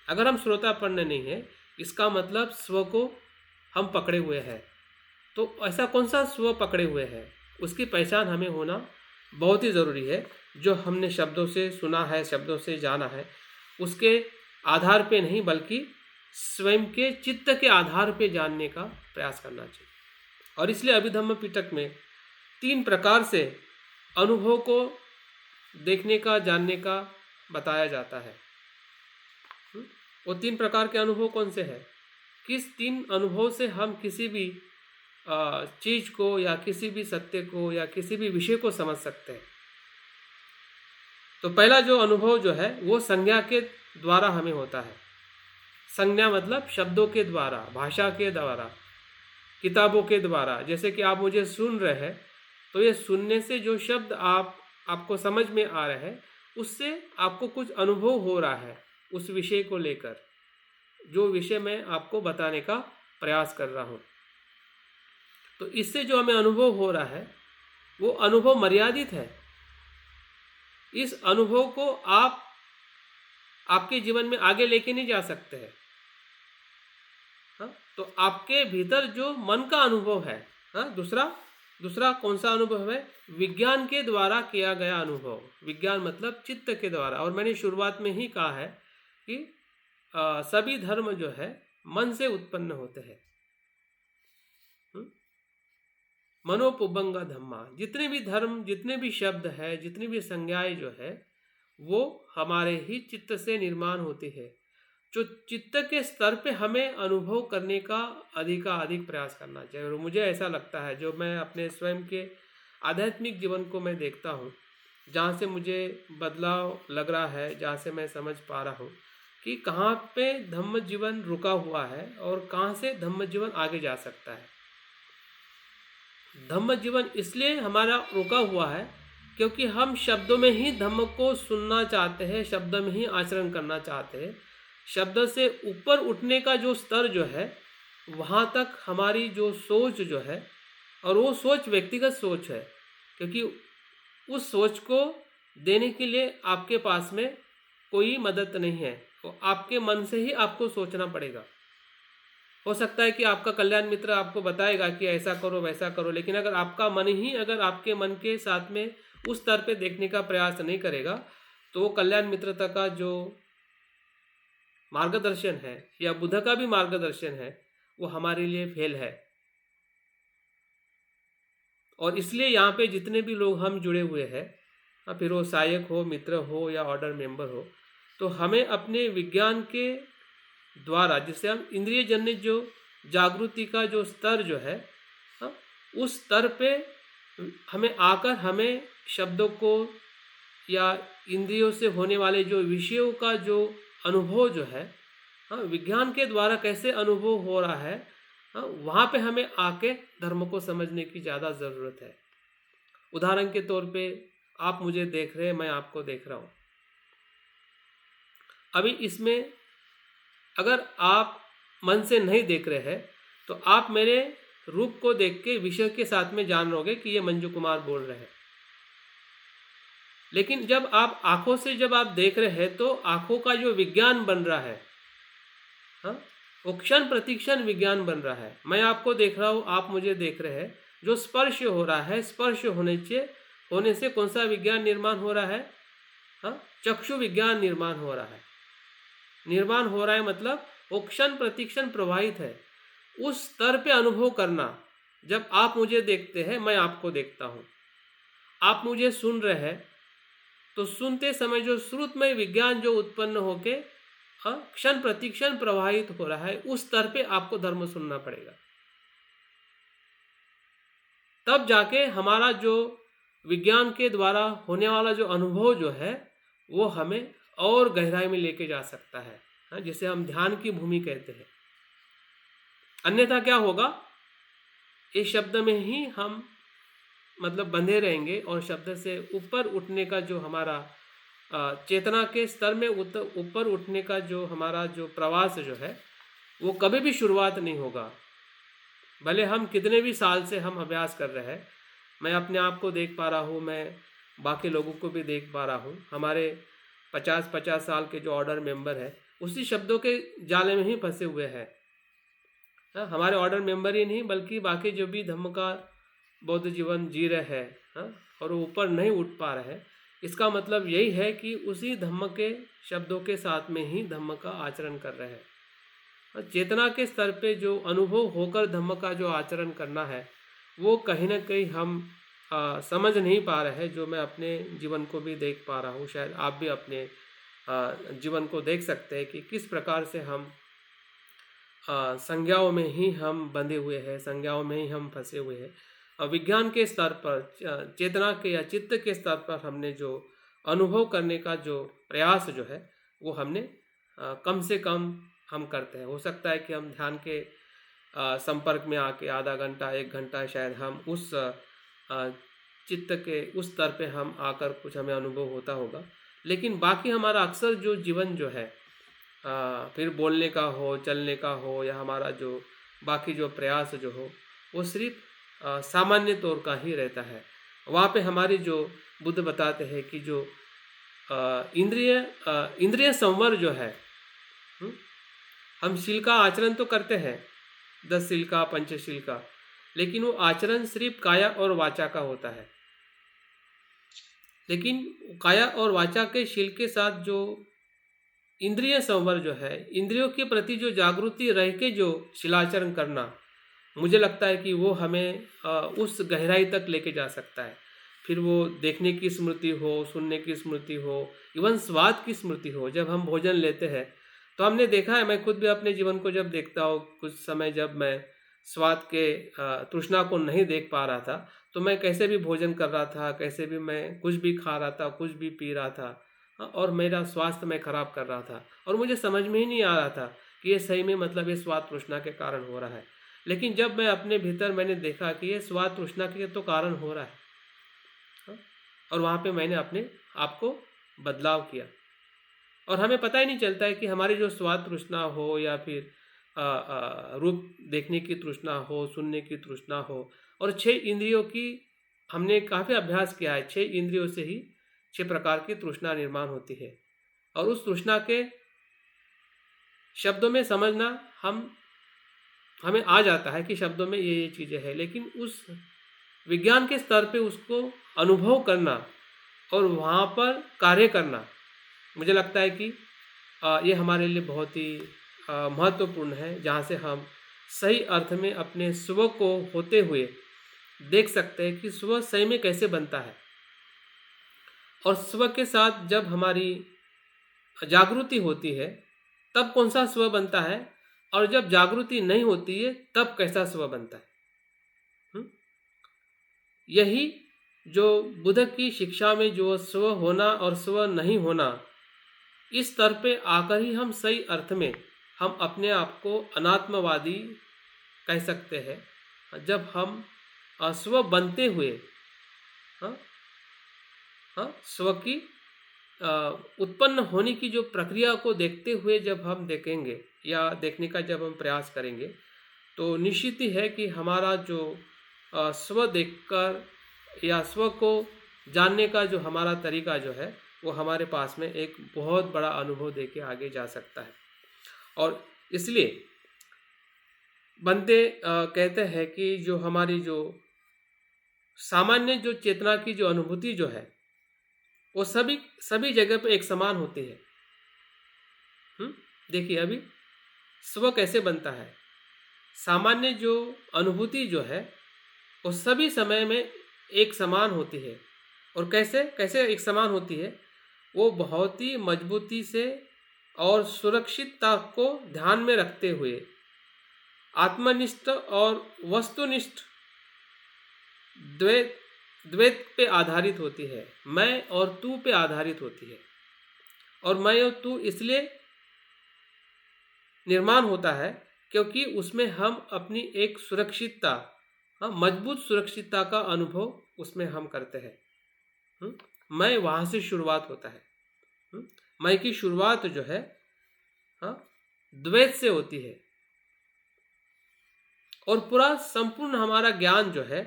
अगर हम श्रोतापन नहीं है, इसका मतलब स्व को हम पकड़े हुए हैं। तो ऐसा कौन सा स्व पकड़े हुए है, उसकी पहचान हमें होना बहुत ही ज़रूरी है। जो हमने शब्दों से सुना है, शब्दों से जाना है, उसके आधार पे नहीं, बल्कि स्वयं के चित्त के आधार पे जानने का प्रयास करना चाहिए। और इसलिए अभिधम्म पिटक में 3 प्रकार से अनुभव को देखने का, जानने का बताया जाता है। वो 3 प्रकार के अनुभव कौन से हैं? किस 3 अनुभव से हम किसी भी चीज़ को या किसी भी सत्य को या किसी भी विषय को समझ सकते हैं। तो पहला जो अनुभव जो है वो संज्ञा के द्वारा हमें होता है। संज्ञा मतलब शब्दों के द्वारा, भाषा के द्वारा, किताबों के द्वारा। जैसे कि आप मुझे सुन रहे हैं, तो ये सुनने से जो शब्द आपको समझ में आ रहे हैं, उससे आपको कुछ अनुभव हो रहा है उस विषय को लेकर, जो विषय मैं आपको बताने का प्रयास कर रहा हूँ। तो इससे जो हमें अनुभव हो रहा है वो अनुभव मर्यादित है। इस अनुभव को आप आपके जीवन में आगे लेके नहीं जा सकते हैं। तो आपके भीतर जो मन का अनुभव है, दूसरा कौन सा अनुभव है? विज्ञान के द्वारा किया गया अनुभव। विज्ञान मतलब चित्त के द्वारा। और मैंने शुरुआत में ही कहा है कि सभी धर्म जो है मन से उत्पन्न होते हैं। मनोपुबंग धम्मा, जितने भी धर्म, जितने भी शब्द है, जितनी भी संज्ञाएं जो है, वो हमारे ही चित्त से निर्माण होती है। जो चित्त के स्तर पे हमें अनुभव करने का अधिक प्रयास करना चाहिए। और मुझे ऐसा लगता है, जो मैं अपने स्वयं के आध्यात्मिक जीवन को मैं देखता हूँ, जहाँ से मुझे बदलाव लग रहा है, जहाँ से मैं समझ पा रहा हूँ कि कहाँ पे धम्म जीवन रुका हुआ है और कहाँ से धम्म जीवन आगे जा सकता है। धम्म जीवन इसलिए हमारा रुका हुआ है क्योंकि हम शब्दों में ही धम्म को सुनना चाहते हैं, शब्द में ही आचरण करना चाहते हैं। शब्द से ऊपर उठने का जो स्तर जो है, वहाँ तक हमारी जो सोच जो है, और वो सोच व्यक्तिगत सोच है, क्योंकि उस सोच को देने के लिए आपके पास में कोई मदद नहीं है। तो आपके मन से ही आपको सोचना पड़ेगा। हो सकता है कि आपका कल्याण मित्र आपको बताएगा कि ऐसा करो वैसा करो, लेकिन अगर आपका मन ही अगर आपके मन के साथ में उस स्तर पे देखने का प्रयास नहीं करेगा, तो वो कल्याण मित्रता का जो मार्गदर्शन है या बुद्ध का भी मार्गदर्शन है, वो हमारे लिए फेल है। और इसलिए यहाँ पे जितने भी लोग हम जुड़े हुए हैं, फिर वो सहायक हो, मित्र हो या ऑर्डर मेंबर हो, तो हमें अपने विज्ञान के द्वारा, जिसे हम इंद्रिय जनित जो जागृति का जो स्तर जो है, हाँ, उस स्तर पे हमें आकर हमें शब्दों को या इंद्रियों से होने वाले जो विषयों का जो अनुभव जो है, हाँ, विज्ञान के द्वारा कैसे अनुभव हो रहा है, हाँ, वहाँ पे हमें आके धर्म को समझने की ज़्यादा ज़रूरत है। उदाहरण के तौर पे आप मुझे देख रहे हैं, मैं आपको देख रहा हूँ। अभी इसमें अगर आप मन से नहीं देख रहे हैं, तो आप मेरे रूप को देख के विषय के साथ में जान लोगे कि ये मंजू कुमार बोल रहे हैं। लेकिन जब आप आंखों से जब आप देख रहे हैं, तो आंखों का जो विज्ञान बन रहा है, हाँ, वो क्षण प्रतिक्षण विज्ञान बन रहा है। मैं आपको देख रहा हूँ, आप मुझे देख रहे हैं, जो स्पर्श हो रहा है, स्पर्श होने से कौन सा विज्ञान निर्माण हो रहा है? हाँ, चक्षु विज्ञान निर्माण हो रहा है। निर्माण हो रहा है मतलब वो क्षण प्रतिक्षण प्रवाहित है। उस स्तर पे अनुभव करना, जब आप मुझे देखते हैं, मैं आपको देखता हूँ, आप मुझे सुन रहे हैं, तो सुनते समय जो श्रुतमय विज्ञान जो उत्पन्न होके क्षण प्रतिक्षण प्रवाहित हो रहा है, उस स्तर पे आपको धर्म सुनना पड़ेगा। तब जाके हमारा जो विज्ञान के द्वारा होने वाला जो अनुभव जो है, वो हमें और गहराई में लेके जा सकता है, जिसे हम ध्यान की भूमि कहते हैं। अन्यथा क्या होगा, इस शब्द में ही हम मतलब बंधे रहेंगे और शब्द से ऊपर उठने का जो हमारा चेतना के स्तर में ऊपर उठने का जो हमारा जो प्रवास जो है, वो कभी भी शुरुआत नहीं होगा। भले हम कितने भी साल से हम अभ्यास कर रहे हैं, मैं अपने आप को देख पा रहा हूँ, मैं बाकी लोगों को भी देख पा रहा हूँ। हमारे 50-50 साल के जो ऑर्डर मेंबर है, उसी शब्दों के जाले में ही फंसे हुए हैं। हमारे ऑर्डर मेंबर ही नहीं, बल्कि बाकी जो भी धम्म का बौद्ध जीवन जी रहे हैं, और वो ऊपर नहीं उठ पा रहे हैं, इसका मतलब यही है कि उसी धम्म के शब्दों के साथ में ही धम्म का आचरण कर रहे हैं। चेतना के स्तर पे जो अनुभव होकर धम्म का जो आचरण करना है, वो कहीं ना कहीं हम समझ नहीं पा रहे हैं। जो मैं अपने जीवन को भी देख पा रहा हूँ, शायद आप भी अपने जीवन को देख सकते हैं कि किस प्रकार से हम संज्ञाओं में ही हम बंधे हुए हैं, संज्ञाओं में ही हम फंसे हुए हैं। विज्ञान के स्तर पर, चेतना के या चित्त के स्तर पर हमने जो अनुभव करने का जो प्रयास जो है, वो हमने कम से कम हम करते हैं। हो सकता है कि हम ध्यान के संपर्क में आके आधा घंटा 1 घंटा शायद हम उस चित्त के उस स्तर पे हम आकर कुछ हमें अनुभव होता होगा, लेकिन बाकी हमारा अक्सर जो जीवन जो है, फिर बोलने का हो, चलने का हो, या हमारा जो बाकी जो प्रयास जो हो, वो सिर्फ सामान्य तौर का ही रहता है। वहाँ पे हमारी जो बुद्ध बताते हैं कि जो इंद्रिय संवर जो है, हम शील का आचरण तो करते हैं, 10 शील का, पंचशील का, लेकिन वो आचरण सिर्फ काया और वाचा का होता है। लेकिन काया और वाचा के शील के साथ जो इंद्रिय संवर जो है, इंद्रियों के प्रति जो जागृति रह के जो शीलाचरण करना, मुझे लगता है कि वो हमें उस गहराई तक लेके जा सकता है। फिर वो देखने की स्मृति हो, सुनने की स्मृति हो, इवन स्वाद की स्मृति हो। जब हम भोजन लेते हैं, तो हमने देखा है, मैं खुद भी अपने जीवन को जब देखता हूँ, कुछ समय जब मैं स्वाद के तृष्णा को नहीं देख पा रहा था, तो मैं कैसे भी भोजन कर रहा था, कैसे भी मैं कुछ भी खा रहा था, कुछ भी पी रहा था, और मेरा स्वास्थ्य मैं खराब कर रहा था, और मुझे समझ में ही नहीं आ रहा था कि ये सही में मतलब ये स्वाद तृष्णा के कारण हो रहा है। लेकिन जब मैं अपने भीतर मैंने देखा कि ये स्वाद तृष्णा के तो कारण हो रहा है, और वहाँ पे मैंने अपने आप को बदलाव किया। और हमें पता ही नहीं चलता है कि हमारी जो स्वाद तृष्णा हो, या फिर रूप देखने की तृष्णा हो, सुनने की तृष्णा हो, और 6 इंद्रियों की हमने काफ़ी अभ्यास किया है। 6 इंद्रियों से ही 6 प्रकार की तृष्णा निर्माण होती है, और उस तृष्णा के शब्दों में समझना हम हमें आ जाता है कि शब्दों में ये चीज़ें हैं, लेकिन उस विज्ञान के स्तर पे उसको अनुभव करना और वहाँ पर कार्य करना, मुझे लगता है कि ये हमारे लिए बहुत ही महत्वपूर्ण है, जहाँ से हम सही अर्थ में अपने स्व को होते हुए देख सकते हैं कि स्व सही में कैसे बनता है। और स्व के साथ जब हमारी जागृति होती है तब कौन सा स्व बनता है, और जब जागृति नहीं होती है तब कैसा स्व बनता है। हुँ? यही जो बुद्ध की शिक्षा में जो स्व होना और स्व नहीं होना, इस स्तर पे आकर ही हम सही अर्थ में हम अपने आप को अनात्मवादी कह सकते हैं। जब हम स्व बनते हुए, हाँ हाँ, स्व की उत्पन्न होने की जो प्रक्रिया को देखते हुए जब हम देखेंगे या देखने का जब हम प्रयास करेंगे, तो निश्चित ही है कि हमारा जो स्व देखकर या स्व को जानने का जो हमारा तरीका जो है, वो हमारे पास में एक बहुत बड़ा अनुभव देके आगे जा सकता है। और इसलिए बंदे कहते हैं कि जो हमारी जो सामान्य जो चेतना की जो अनुभूति जो है, वो सभी सभी जगह पे एक समान होती है। देखिए अभी स्व कैसे बनता है। सामान्य जो अनुभूति जो है वो सभी समय में एक समान होती है। और कैसे कैसे एक समान होती है, वो बहुत ही मजबूती से और सुरक्षितता को ध्यान में रखते हुए आत्मनिष्ठ और वस्तुनिष्ठ द्वैत द्वैत पे आधारित होती है। मैं और तू पे आधारित होती है। और मैं और तू इसलिए निर्माण होता है क्योंकि उसमें हम अपनी एक सुरक्षितता, मजबूत सुरक्षितता का अनुभव उसमें हम करते हैं। मैं वहाँ से शुरुआत होता है। मैं की शुरुआत जो है द्वैत से होती है। और पूरा संपूर्ण हमारा ज्ञान जो है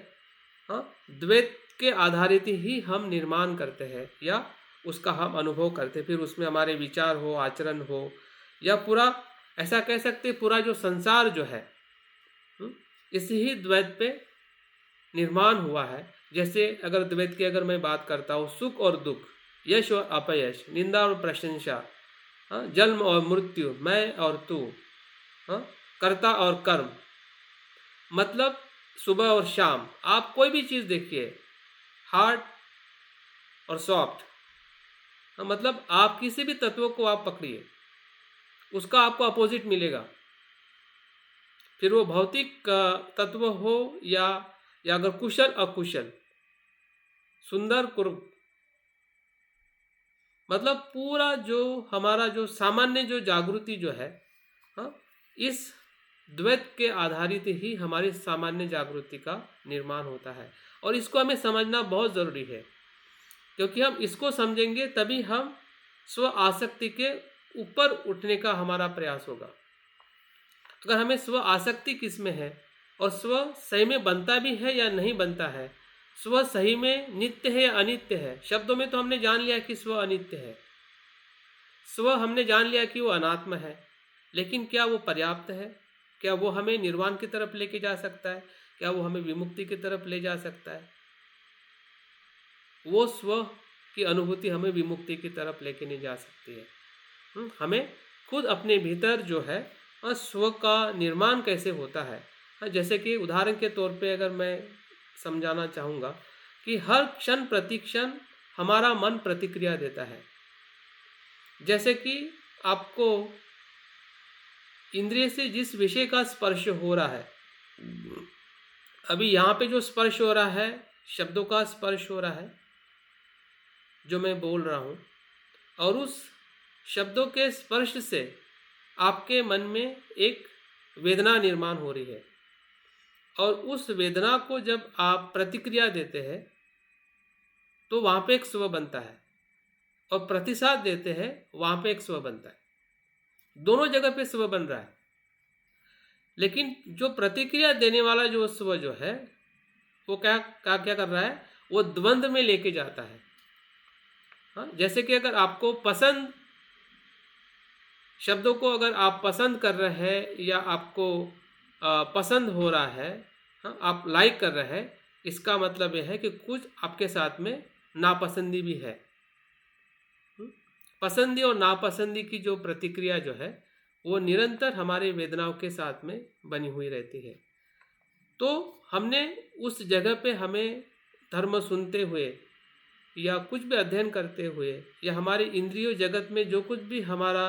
द्वैत के आधारित ही हम निर्माण करते हैं या उसका हम अनुभव करते हैं। फिर उसमें हमारे विचार हो, आचरण हो, या पूरा ऐसा कह सकते पूरा जो संसार जो है इसी ही द्वैत पे निर्माण हुआ है। जैसे अगर द्वैत की अगर मैं बात करता हूँ, सुख और दुख, यश और अपयश, निंदा और प्रशंसा, जन्म और मृत्यु, मैं और तू, कर्ता और कर्म, मतलब सुबह और शाम, आप कोई भी चीज़ देखिए, हार्ड और सॉफ्ट, मतलब आप किसी भी तत्व को आप पकड़िए, उसका आपको अपोजिट मिलेगा। फिर वो भौतिक तत्व हो या अगर कुशल अकुशल, सुंदर कुरूप, मतलब पूरा जो हमारा जो सामान्य जो जागृति जो है, इस द्वैत के आधारित ही हमारी सामान्य जागृति का निर्माण होता है। और इसको हमें समझना बहुत ज़रूरी है, क्योंकि हम इसको समझेंगे तभी हम स्व आसक्ति के ऊपर उठने का हमारा प्रयास होगा। अगर हमें स्व आसक्ति किस में है और स्व सही में बनता भी है या नहीं बनता है, स्व सही में नित्य है या अनित्य है। शब्दों में तो हमने जान लिया कि स्व अनित्य है, स्व हमने जान लिया कि वो अनात्म है, लेकिन क्या वो पर्याप्त है? क्या वो हमें निर्वाण की तरफ लेके जा सकता है? क्या वो हमें विमुक्ति की तरफ ले जा सकता है? वो स्व की अनुभूति हमें विमुक्ति की तरफ लेके नहीं जा सकती है। हमें खुद अपने भीतर जो है स्व का निर्माण कैसे होता है। जैसे कि उदाहरण के तौर पे अगर मैं समझाना चाहूँगा कि हर क्षण प्रतिक्षण हमारा मन प्रतिक्रिया देता है। जैसे कि आपको इंद्रिय से जिस विषय का स्पर्श हो रहा है, अभी यहाँ पे जो स्पर्श हो रहा है, शब्दों का स्पर्श हो रहा है जो मैं बोल रहा हूँ, और उस शब्दों के स्पर्श से आपके मन में एक वेदना निर्माण हो रही है, और उस वेदना को जब आप प्रतिक्रिया देते हैं तो वहाँ पे एक स्व बनता है, और प्रतिसाद देते हैं वहाँ पे एक स्व बनता है। दोनों जगह पे स्व बन रहा है, लेकिन जो प्रतिक्रिया देने वाला जो स्व जो है वो क्या कर रहा है, वो द्वंद्व में लेके जाता है। जैसे कि अगर आपको पसंद शब्दों को अगर आप पसंद कर रहे हैं या आपको पसंद हो रहा है, हाँ, आप लाइक कर रहे हैं, इसका मतलब यह है कि कुछ आपके साथ में नापसंदी भी है। पसंदी और नापसंदी की जो प्रतिक्रिया जो है वो निरंतर हमारे वेदनाओं के साथ में बनी हुई रहती है। तो हमने उस जगह पे हमें धर्म सुनते हुए या कुछ भी अध्ययन करते हुए या हमारे इंद्रियों जगत में जो कुछ भी हमारा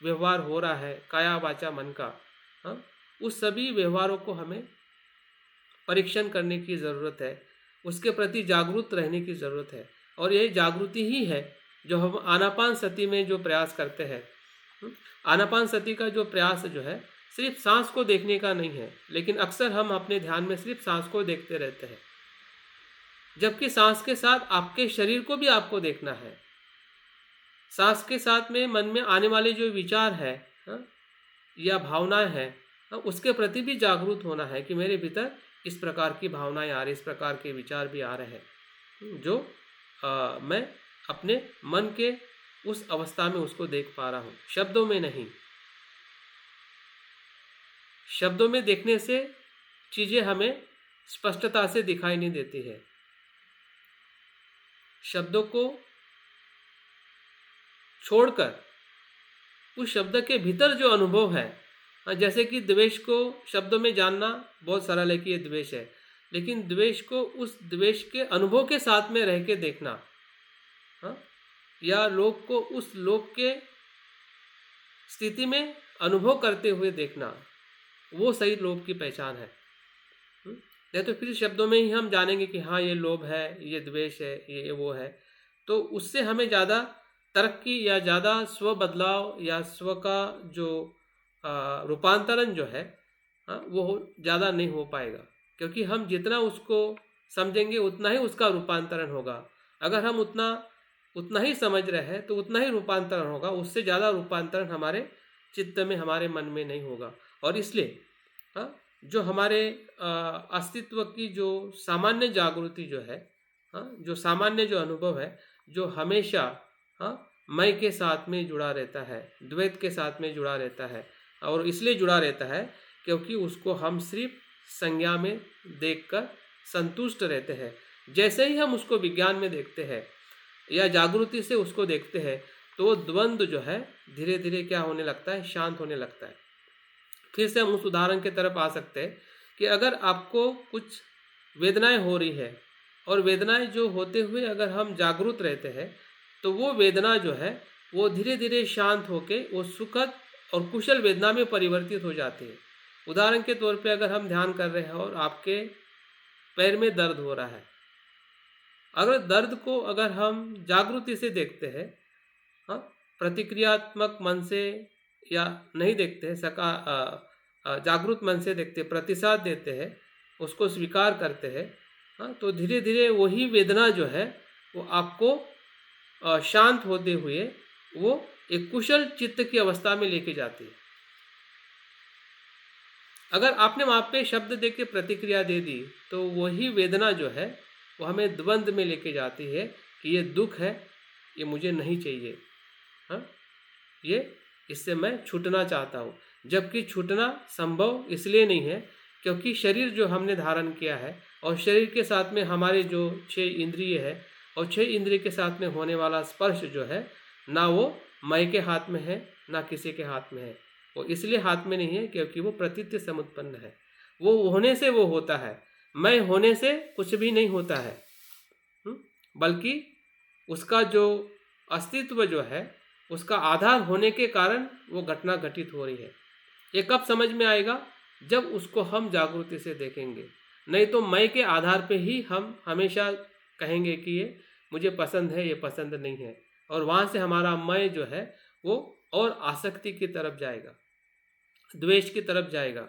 व्यवहार हो रहा है, काया वाचा मन का, हाँ, उस सभी व्यवहारों को हमें परीक्षण करने की ज़रूरत है, उसके प्रति जागरूक रहने की ज़रूरत है। और यही जागृति ही है जो हम आनापान सती में जो प्रयास करते हैं। आनापान सती का जो प्रयास जो है सिर्फ सांस को देखने का नहीं है, लेकिन अक्सर हम अपने ध्यान में सिर्फ सांस को देखते रहते हैं, जबकि सांस के साथ आपके शरीर को भी आपको देखना है। सांस के साथ में मन में आने वाले जो विचार है, हाँ, या भावनाएं हैं, हाँ, उसके प्रति भी जागरूक होना है कि मेरे भीतर इस प्रकार की भावनाएं आ रही, इस प्रकार के विचार भी आ रहे हैं, जो मैं अपने मन के उस अवस्था में उसको देख पा रहा हूँ, शब्दों में नहीं। शब्दों में देखने से चीज़ें हमें स्पष्टता से दिखाई नहीं देती है। शब्दों को छोड़कर उस शब्द के भीतर जो अनुभव है, जैसे कि द्वेष को शब्दों में जानना बहुत सरल है कि ये द्वेष है, लेकिन द्वेष को उस द्वेष के अनुभव के साथ में रह के देखना, हाँ, या लोग को उस लोग के स्थिति में अनुभव करते हुए देखना, वो सही लोभ की पहचान है। या तो फिर शब्दों में ही हम जानेंगे कि हाँ ये लोभ है, ये द्वेष है, ये वो है, तो उससे हमें ज़्यादा तरक्की या ज़्यादा स्व बदलाव या स्व का जो रूपांतरण जो है, हाँ, वो ज़्यादा नहीं हो पाएगा, क्योंकि हम जितना उसको समझेंगे उतना ही उसका रूपांतरण होगा। अगर हम उतना ही समझ रहे हैं तो उतना ही रूपांतरण होगा, उससे ज़्यादा रूपांतरण हमारे चित्त में, हमारे मन में नहीं होगा। और इसलिए हाँ, जो हमारे अस्तित्व की जो सामान्य जागृति जो है, हाँ, जो सामान्य जो अनुभव है, जो हमेशा हाँ मैं के साथ में जुड़ा रहता है, द्वैत के साथ में जुड़ा रहता है, और इसलिए जुड़ा रहता है क्योंकि उसको हम सिर्फ संज्ञा में देखकर संतुष्ट रहते हैं। जैसे ही हम उसको विज्ञान में देखते हैं या जागृति से उसको देखते हैं, तो द्वंद्व जो है धीरे धीरे क्या होने लगता है, शांत होने लगता है। फिर से हम उस उदाहरण की तरफ आ सकते हैं कि अगर आपको कुछ वेदनाएं हो रही है और वेदनाएं जो होते हुए अगर हम जागरूक रहते हैं, तो वो वेदना जो है वो धीरे धीरे शांत होके वो सुखद और कुशल वेदना में परिवर्तित हो जाती है। उदाहरण के तौर पे अगर हम ध्यान कर रहे हैं और आपके पैर में दर्द हो रहा है, अगर दर्द को अगर हम जागृति से देखते हैं, हाँ, प्रतिक्रियात्मक मन से या नहीं देखते हैं, जागरूक मन से देखते, प्रतिसाद देते हैं, उसको स्वीकार करते हैं, हाँ, तो धीरे धीरे वही वेदना जो है वो आपको शांत होते हुए वो एक कुशल चित्त की अवस्था में लेके जाती है। अगर आपने वहाँ पे शब्द दे के प्रतिक्रिया दे दी, तो वही वेदना जो है वो हमें द्वंद्व में लेके जाती है कि ये दुख है, ये मुझे नहीं चाहिए, हाँ, ये इससे मैं छूटना चाहता हूँ। जबकि छूटना संभव इसलिए नहीं है क्योंकि शरीर जो हमने धारण किया है और शरीर के साथ में हमारे जो 6 इंद्रिय है और 6 इंद्रिय के साथ में होने वाला स्पर्श जो है, ना वो मैं के हाथ में है ना किसी के हाथ में है। वो इसलिए हाथ में नहीं है क्योंकि वो प्रतीत्य समुत्पन्न है। वो होने से वो होता है, मैं होने से कुछ भी नहीं होता है, बल्कि उसका जो अस्तित्व जो है उसका आधार होने के कारण वो घटना घटित हो रही है। ये कब समझ में आएगा? जब उसको हम जागृति से देखेंगे। नहीं तो मैं के आधार पे ही हम हमेशा कहेंगे कि ये मुझे पसंद है, ये पसंद नहीं है, और वहाँ से हमारा मैं जो है वो और आसक्ति की तरफ जाएगा, द्वेष की तरफ जाएगा,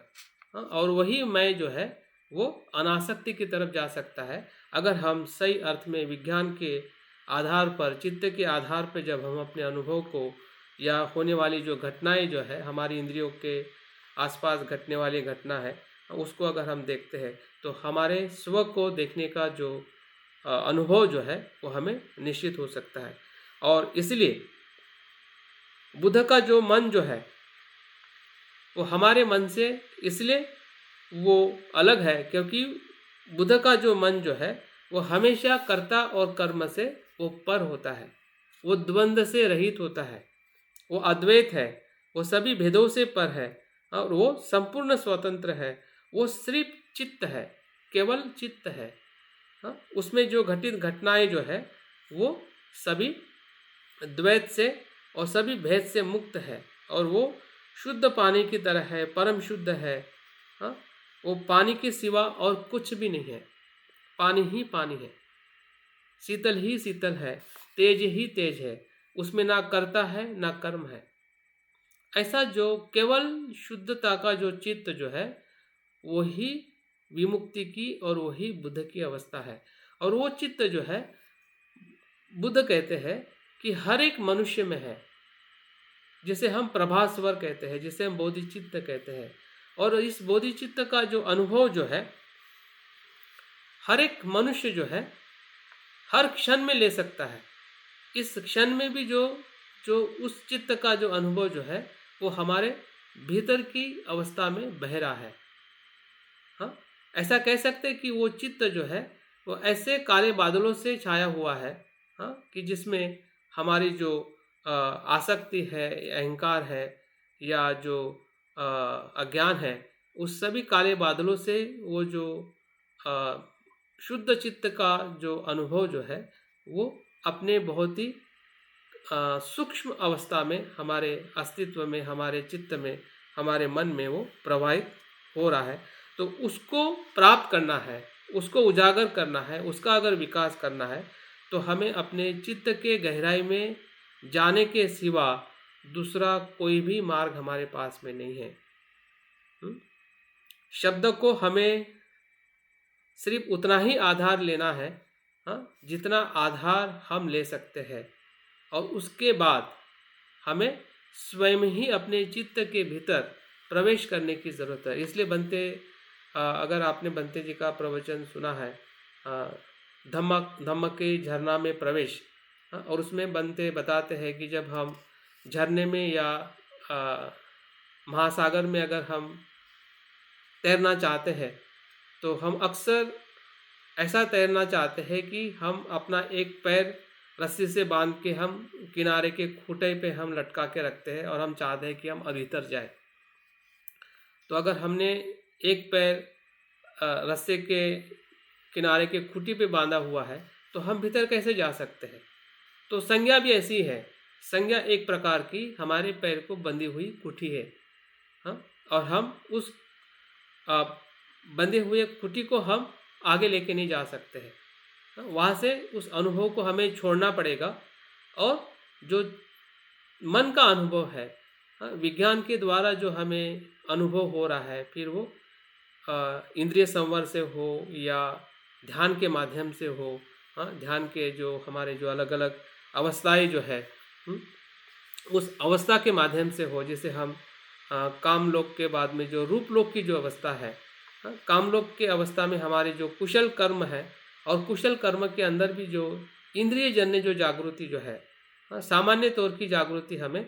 हाँ, और वही मैं जो है वो अनासक्ति की तरफ जा सकता है अगर हम सही अर्थ में विज्ञान के आधार पर, चित्त के आधार पर जब हम अपने अनुभव को या होने वाली जो घटनाएं जो है हमारी इंद्रियों के आसपास घटने वाली घटना है उसको अगर हम देखते हैं, तो हमारे स्व को देखने का जो अनुभव जो है वो हमें निश्चित हो सकता है। और इसलिए बुद्ध का जो मन जो है वो हमारे मन से इसलिए वो अलग है क्योंकि बुद्ध का जो मन जो है वो हमेशा कर्ता और कर्म से वो पर होता है, वो द्वंद्व से रहित होता है, वो अद्वैत है, वो सभी भेदों से पर है और वो संपूर्ण स्वतंत्र है। वो सिर्फ चित्त है, केवल चित्त है। हाँ, उसमें जो घटित घटनाएं जो है वो सभी द्वैत से और सभी भेद से मुक्त है और वो शुद्ध पानी की तरह है, परम शुद्ध है। हाँ, वो पानी के सिवा और कुछ भी नहीं है, पानी ही पानी है, शीतल ही शीतल है, तेज ही तेज है, उसमें ना कर्ता है ना कर्म है। ऐसा जो केवल शुद्धता का जो चित्त जो है वही विमुक्ति की और वही बुद्ध की अवस्था है। और वो चित्त जो है बुद्ध कहते हैं कि हर एक मनुष्य में है, जिसे हम प्रभास्वर कहते हैं, जिसे हम बोधिचित्त कहते हैं। और इस बोधिचित्त का जो अनुभव जो है हर एक मनुष्य जो है हर क्षण में ले सकता है। इस क्षण में भी जो जो उस चित्त का जो अनुभव जो है वो हमारे भीतर की अवस्था में बह रहा है। हाँ, ऐसा कह सकते हैं कि वो चित्त जो है वो ऐसे काले बादलों से छाया हुआ है। हाँ, कि जिसमें हमारी जो आसक्ति है, अहंकार है या जो अज्ञान है, उस सभी काले बादलों से वो जो अ, शुद्ध चित्त का जो अनुभव जो है वो अपने बहुत ही सूक्ष्म अवस्था में हमारे अस्तित्व में, हमारे चित्त में, हमारे मन में वो प्रवाहित हो रहा है। तो उसको प्राप्त करना है, उसको उजागर करना है, उसका अगर विकास करना है तो हमें अपने चित्त के गहराई में जाने के सिवा दूसरा कोई भी मार्ग हमारे पास में नहीं है। शब्द को हमें सिर्फ उतना ही आधार लेना है, हाँ, जितना आधार हम ले सकते हैं। और उसके बाद हमें स्वयं ही अपने चित्त के भीतर प्रवेश करने की ज़रूरत है। इसलिए बनते अगर आपने बनते जी का प्रवचन सुना है, धम्म के झरना में प्रवेश, और उसमें बनते बताते हैं कि जब हम झरने में या महासागर में अगर हम तैरना चाहते हैं तो हम अक्सर ऐसा तैरना चाहते हैं कि हम अपना एक पैर रस्सी से बांध के हम किनारे के खूंटे पे हम लटका के रखते हैं और हम चाहते हैं कि हम भीतर जाए। तो अगर हमने एक पैर रस्से के किनारे के खूंटी पे बांधा हुआ है तो हम भीतर कैसे जा सकते हैं। तो संज्ञा भी ऐसी है, संज्ञा एक प्रकार की हमारे पैर को बंधी हुई खूंटी है। हाँ, और हम उस बंधे हुए खूंटी को हम आगे लेके नहीं जा सकते हैं। वहाँ से उस अनुभव को हमें छोड़ना पड़ेगा और जो मन का अनुभव है, विज्ञान के द्वारा जो हमें अनुभव हो रहा है, फिर वो इंद्रिय संवर से हो या ध्यान के माध्यम से हो, ध्यान के जो हमारे जो अलग अलग अवस्थाएं जो है उस अवस्था के माध्यम से हो, जैसे हम काम लोक के बाद में जो रूप लोक की जो अवस्था है, काम लोक के अवस्था में हमारे जो कुशल कर्म है और कुशल कर्म के अंदर भी जो इंद्रिय जन्य जो जागृति जो है, सामान्य तौर की जागृति हमें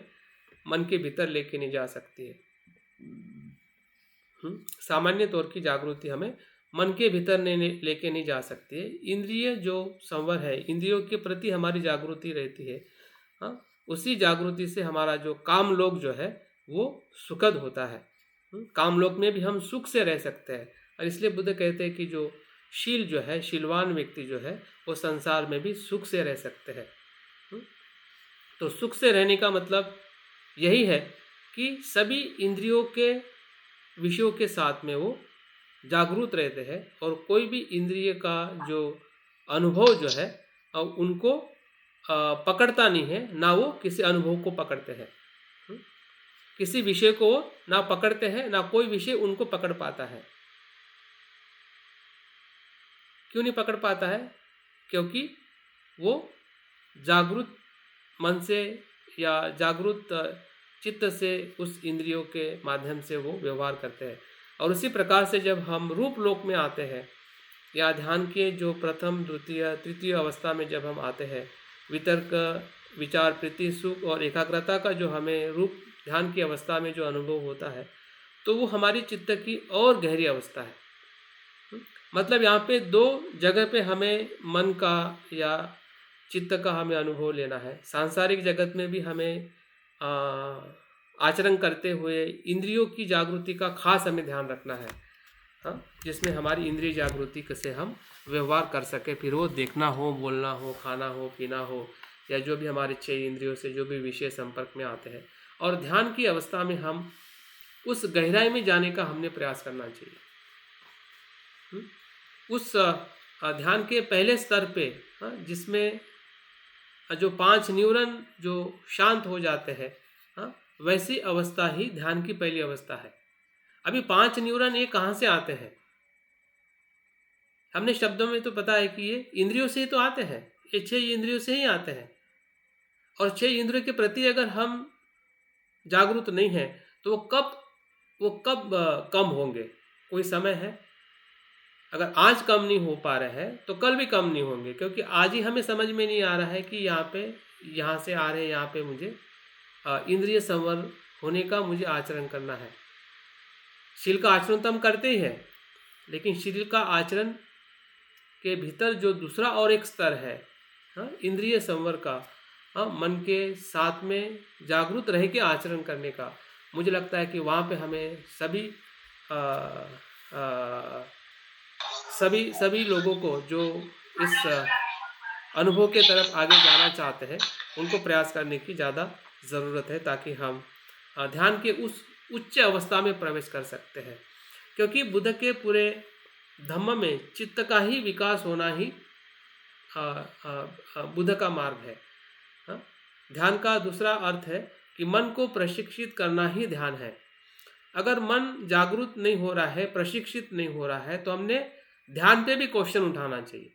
मन के भीतर लेके नहीं जा सकती है। सामान्य तौर की जागृति हमें मन के भीतर लेके नहीं जा सकती है। इंद्रिय जो संवर है, इंद्रियों के प्रति हमारी जागृति रहती है, उसी जागृति से हमारा जो काम लोक जो है वो सुखद होता है। काम लोक में भी हम सुख से रह सकते हैं। और इसलिए बुद्ध कहते हैं कि जो शील जो है, शीलवान व्यक्ति जो है वो संसार में भी सुख से रह सकते हैं। तो सुख से रहने का मतलब यही है कि सभी इंद्रियों के विषयों के साथ में वो जागरूक रहते हैं और कोई भी इंद्रिय का जो अनुभव जो है उनको पकड़ता नहीं है, ना वो किसी अनुभव को पकड़ते हैं। किसी विषय को ना पकड़ते हैं, ना कोई विषय उनको पकड़ पाता है। क्यों नहीं पकड़ पाता है? क्योंकि वो जागरूक मन से या जागरूक चित्त से उस इंद्रियों के माध्यम से वो व्यवहार करते हैं। और उसी प्रकार से जब हम रूप लोक में आते हैं या ध्यान के जो प्रथम, द्वितीय, तृतीय अवस्था में जब हम आते हैं, वितर्क, विचार, प्रीति, सुख और एकाग्रता का जो हमें रूप ध्यान की अवस्था में जो अनुभव होता है, तो वो हमारी चित्त की और गहरी अवस्था है। मतलब यहाँ पे दो जगह पे हमें मन का या चित्त का हमें अनुभव लेना है। सांसारिक जगत में भी हमें आ, आचरण करते हुए इंद्रियों की जागृति का खास हमें ध्यान रखना है। हाँ, जिसमें हमारी इंद्रिय जागृति से हम व्यवहार कर सके, फिर वो देखना हो, बोलना हो, खाना हो, पीना हो, या जो भी हमारे 6 इंद्रियों से जो भी विषय संपर्क में आते हैं। और ध्यान की अवस्था में हम उस गहराई में जाने का हमने प्रयास करना चाहिए। उस ध्यान के पहले स्तर पे, जिसमें जो 5 न्यूरॉन जो शांत हो जाते हैं, वैसी अवस्था ही ध्यान की पहली अवस्था है। अभी 5 न्यूरॉन ये कहाँ से आते हैं? हमने शब्दों में तो पता है कि ये इंद्रियों से ही तो आते हैं, ये 6 इंद्रियों से ही आते हैं। और 6 इंद्रियों के प्रति अगर हम जागरूक नहीं हैं तो वो कब कम होंगे? कोई समय है? अगर आज कम नहीं हो पा रहे हैं तो कल भी कम नहीं होंगे, क्योंकि आज ही हमें समझ में नहीं आ रहा है कि यहाँ से आ रहे हैं, यहाँ पे मुझे इंद्रिय संवर होने का मुझे आचरण करना है। शील का आचरण तो हम करते ही हैं, लेकिन शील का आचरण के भीतर जो दूसरा और एक स्तर है, इंद्रिय संवर का, मन के साथ में जागरूक रह के आचरण करने का, मुझे लगता है कि वहाँ पे हमें सभी लोगों को जो इस अनुभव के तरफ आगे जाना चाहते हैं उनको प्रयास करने की ज़्यादा ज़रूरत है, ताकि हम ध्यान के उस उच्च अवस्था में प्रवेश कर सकते हैं। क्योंकि बुद्ध के पूरे धम्म में चित्त का ही विकास होना ही बुद्ध का मार्ग है। ध्यान का दूसरा अर्थ है कि मन को प्रशिक्षित करना ही ध्यान है। अगर मन जागरूक नहीं हो रहा है, प्रशिक्षित नहीं हो रहा है, तो हमने ध्यान पे भी क्वेश्चन उठाना चाहिए।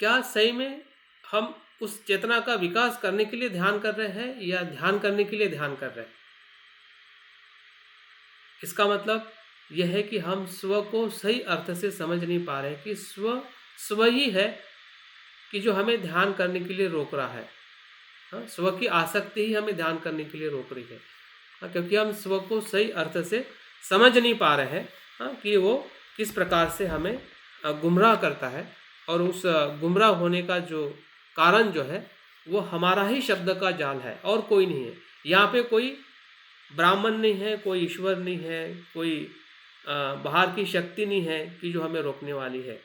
क्या सही में हम उस चेतना का विकास करने के लिए ध्यान कर रहे हैं या ध्यान करने के लिए ध्यान कर रहे हैं? इसका मतलब यह है कि हम स्व को सही अर्थ से समझ नहीं पा रहे कि स्व ही है कि जो हमें ध्यान करने के लिए रोक रहा है। स्व की आसक्ति ही हमें ध्यान करने के लिए रोक रही है, क्योंकि हम स्व को सही अर्थ से समझ नहीं पा रहे हैं कि वो किस प्रकार से हमें गुमराह करता है। और उस गुमराह होने का जो कारण जो है वो हमारा ही शब्द का जाल है और कोई नहीं है। यहाँ पे कोई ब्राह्मण नहीं है, कोई ईश्वर नहीं है, कोई बाहर की शक्ति नहीं है कि जो हमें रोकने वाली है।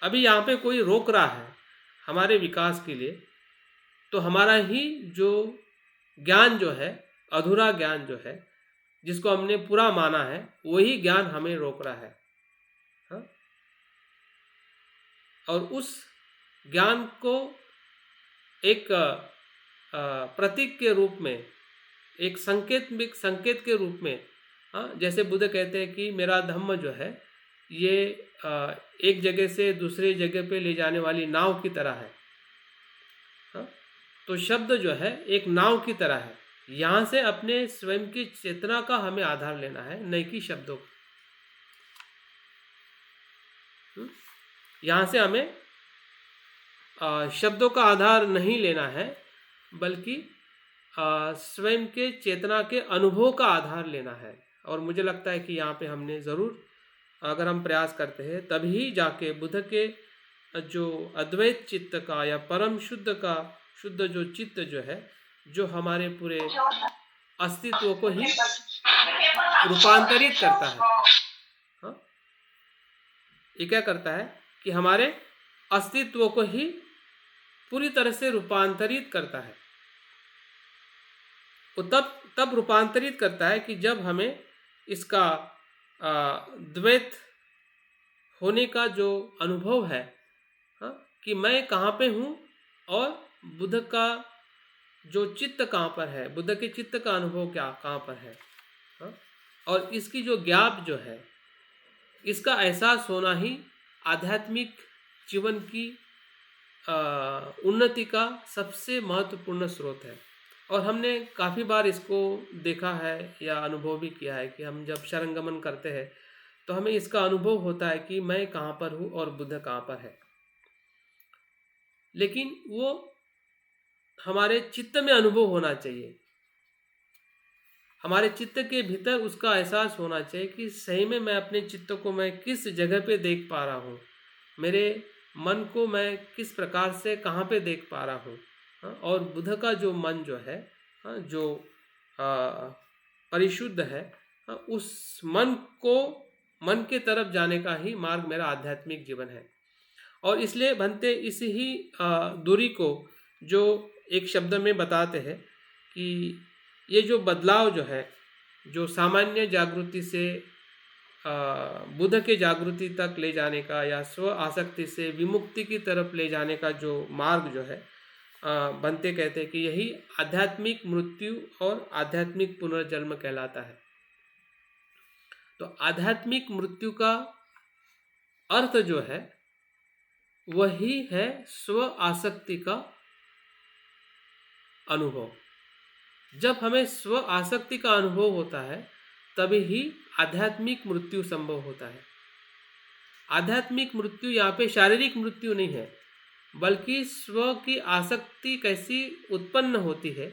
अभी यहाँ पे कोई रोक रहा है हमारे विकास के लिए, तो हमारा ही जो ज्ञान जो है, अधूरा ज्ञान जो है, जिसको हमने पूरा माना है, वही ज्ञान हमें रोक रहा है। और उस ज्ञान को एक प्रतीक के रूप में, एक संकेत के रूप में, जैसे बुद्ध कहते हैं कि मेरा धम्म जो है ये एक जगह से दूसरे जगह पे ले जाने वाली नाव की तरह है। तो शब्द जो है एक नाव की तरह है। यहाँ से अपने स्वयं की चेतना का हमें आधार लेना है, नहीं कि शब्दों का। यहाँ से हमें शब्दों का आधार नहीं लेना है, बल्कि स्वयं के चेतना के अनुभव का आधार लेना है। और मुझे लगता है कि यहाँ पे हमने ज़रूर, अगर हम प्रयास करते हैं, तभी जाके बुद्ध के जो अद्वैत चित्त का या परम शुद्ध जो चित्त जो है, जो हमारे पूरे अस्तित्व को ही रूपांतरित करता है। ये क्या करता है कि हमारे अस्तित्व को ही पूरी तरह से रूपांतरित करता है। वो तब रूपांतरित करता है कि जब हमें इसका द्वैत होने का जो अनुभव है, कि मैं कहाँ पे हूँ और बुद्ध का जो चित्त कहाँ पर है, बुद्ध के चित्त का अनुभव कहाँ पर है, और इसकी जो ज्ञाप जो है, इसका एहसास होना ही आध्यात्मिक जीवन की उन्नति का सबसे महत्वपूर्ण स्रोत है। और हमने काफ़ी बार इसको देखा है या अनुभव भी किया है कि हम जब शरणगमन करते हैं तो हमें इसका अनुभव होता है कि मैं कहाँ पर हूँ और बुद्ध कहाँ पर है। लेकिन वो हमारे चित्त में अनुभव होना चाहिए, हमारे चित्त के भीतर उसका एहसास होना चाहिए कि सही में मैं अपने चित्त को मैं किस जगह पे देख पा रहा हूँ, मेरे मन को मैं किस प्रकार से कहाँ पे देख पा रहा हूँ। हाँ, और बुद्ध का जो मन जो है, हाँ, जो परिशुद्ध है, हाँ, उस मन के तरफ जाने का ही मार्ग मेरा आध्यात्मिक जीवन है। और इसलिए भंते इस ही दूरी को जो एक शब्द में बताते हैं कि ये जो बदलाव जो है, जो सामान्य जागृति से बुद्ध के जागृति तक ले जाने का या स्व आसक्ति से विमुक्ति की तरफ ले जाने का जो मार्ग जो है, बनते कहते हैं कि यही आध्यात्मिक मृत्यु और आध्यात्मिक पुनर्जन्म कहलाता है। तो आध्यात्मिक मृत्यु का अर्थ जो है वही है स्व आसक्ति का अनुभव। जब हमें स्व आसक्ति का अनुभव होता है तभी ही आध्यात्मिक मृत्यु संभव होता है। आध्यात्मिक मृत्यु यहाँ पे शारीरिक मृत्यु नहीं है, बल्कि स्व की आसक्ति कैसी उत्पन्न होती है,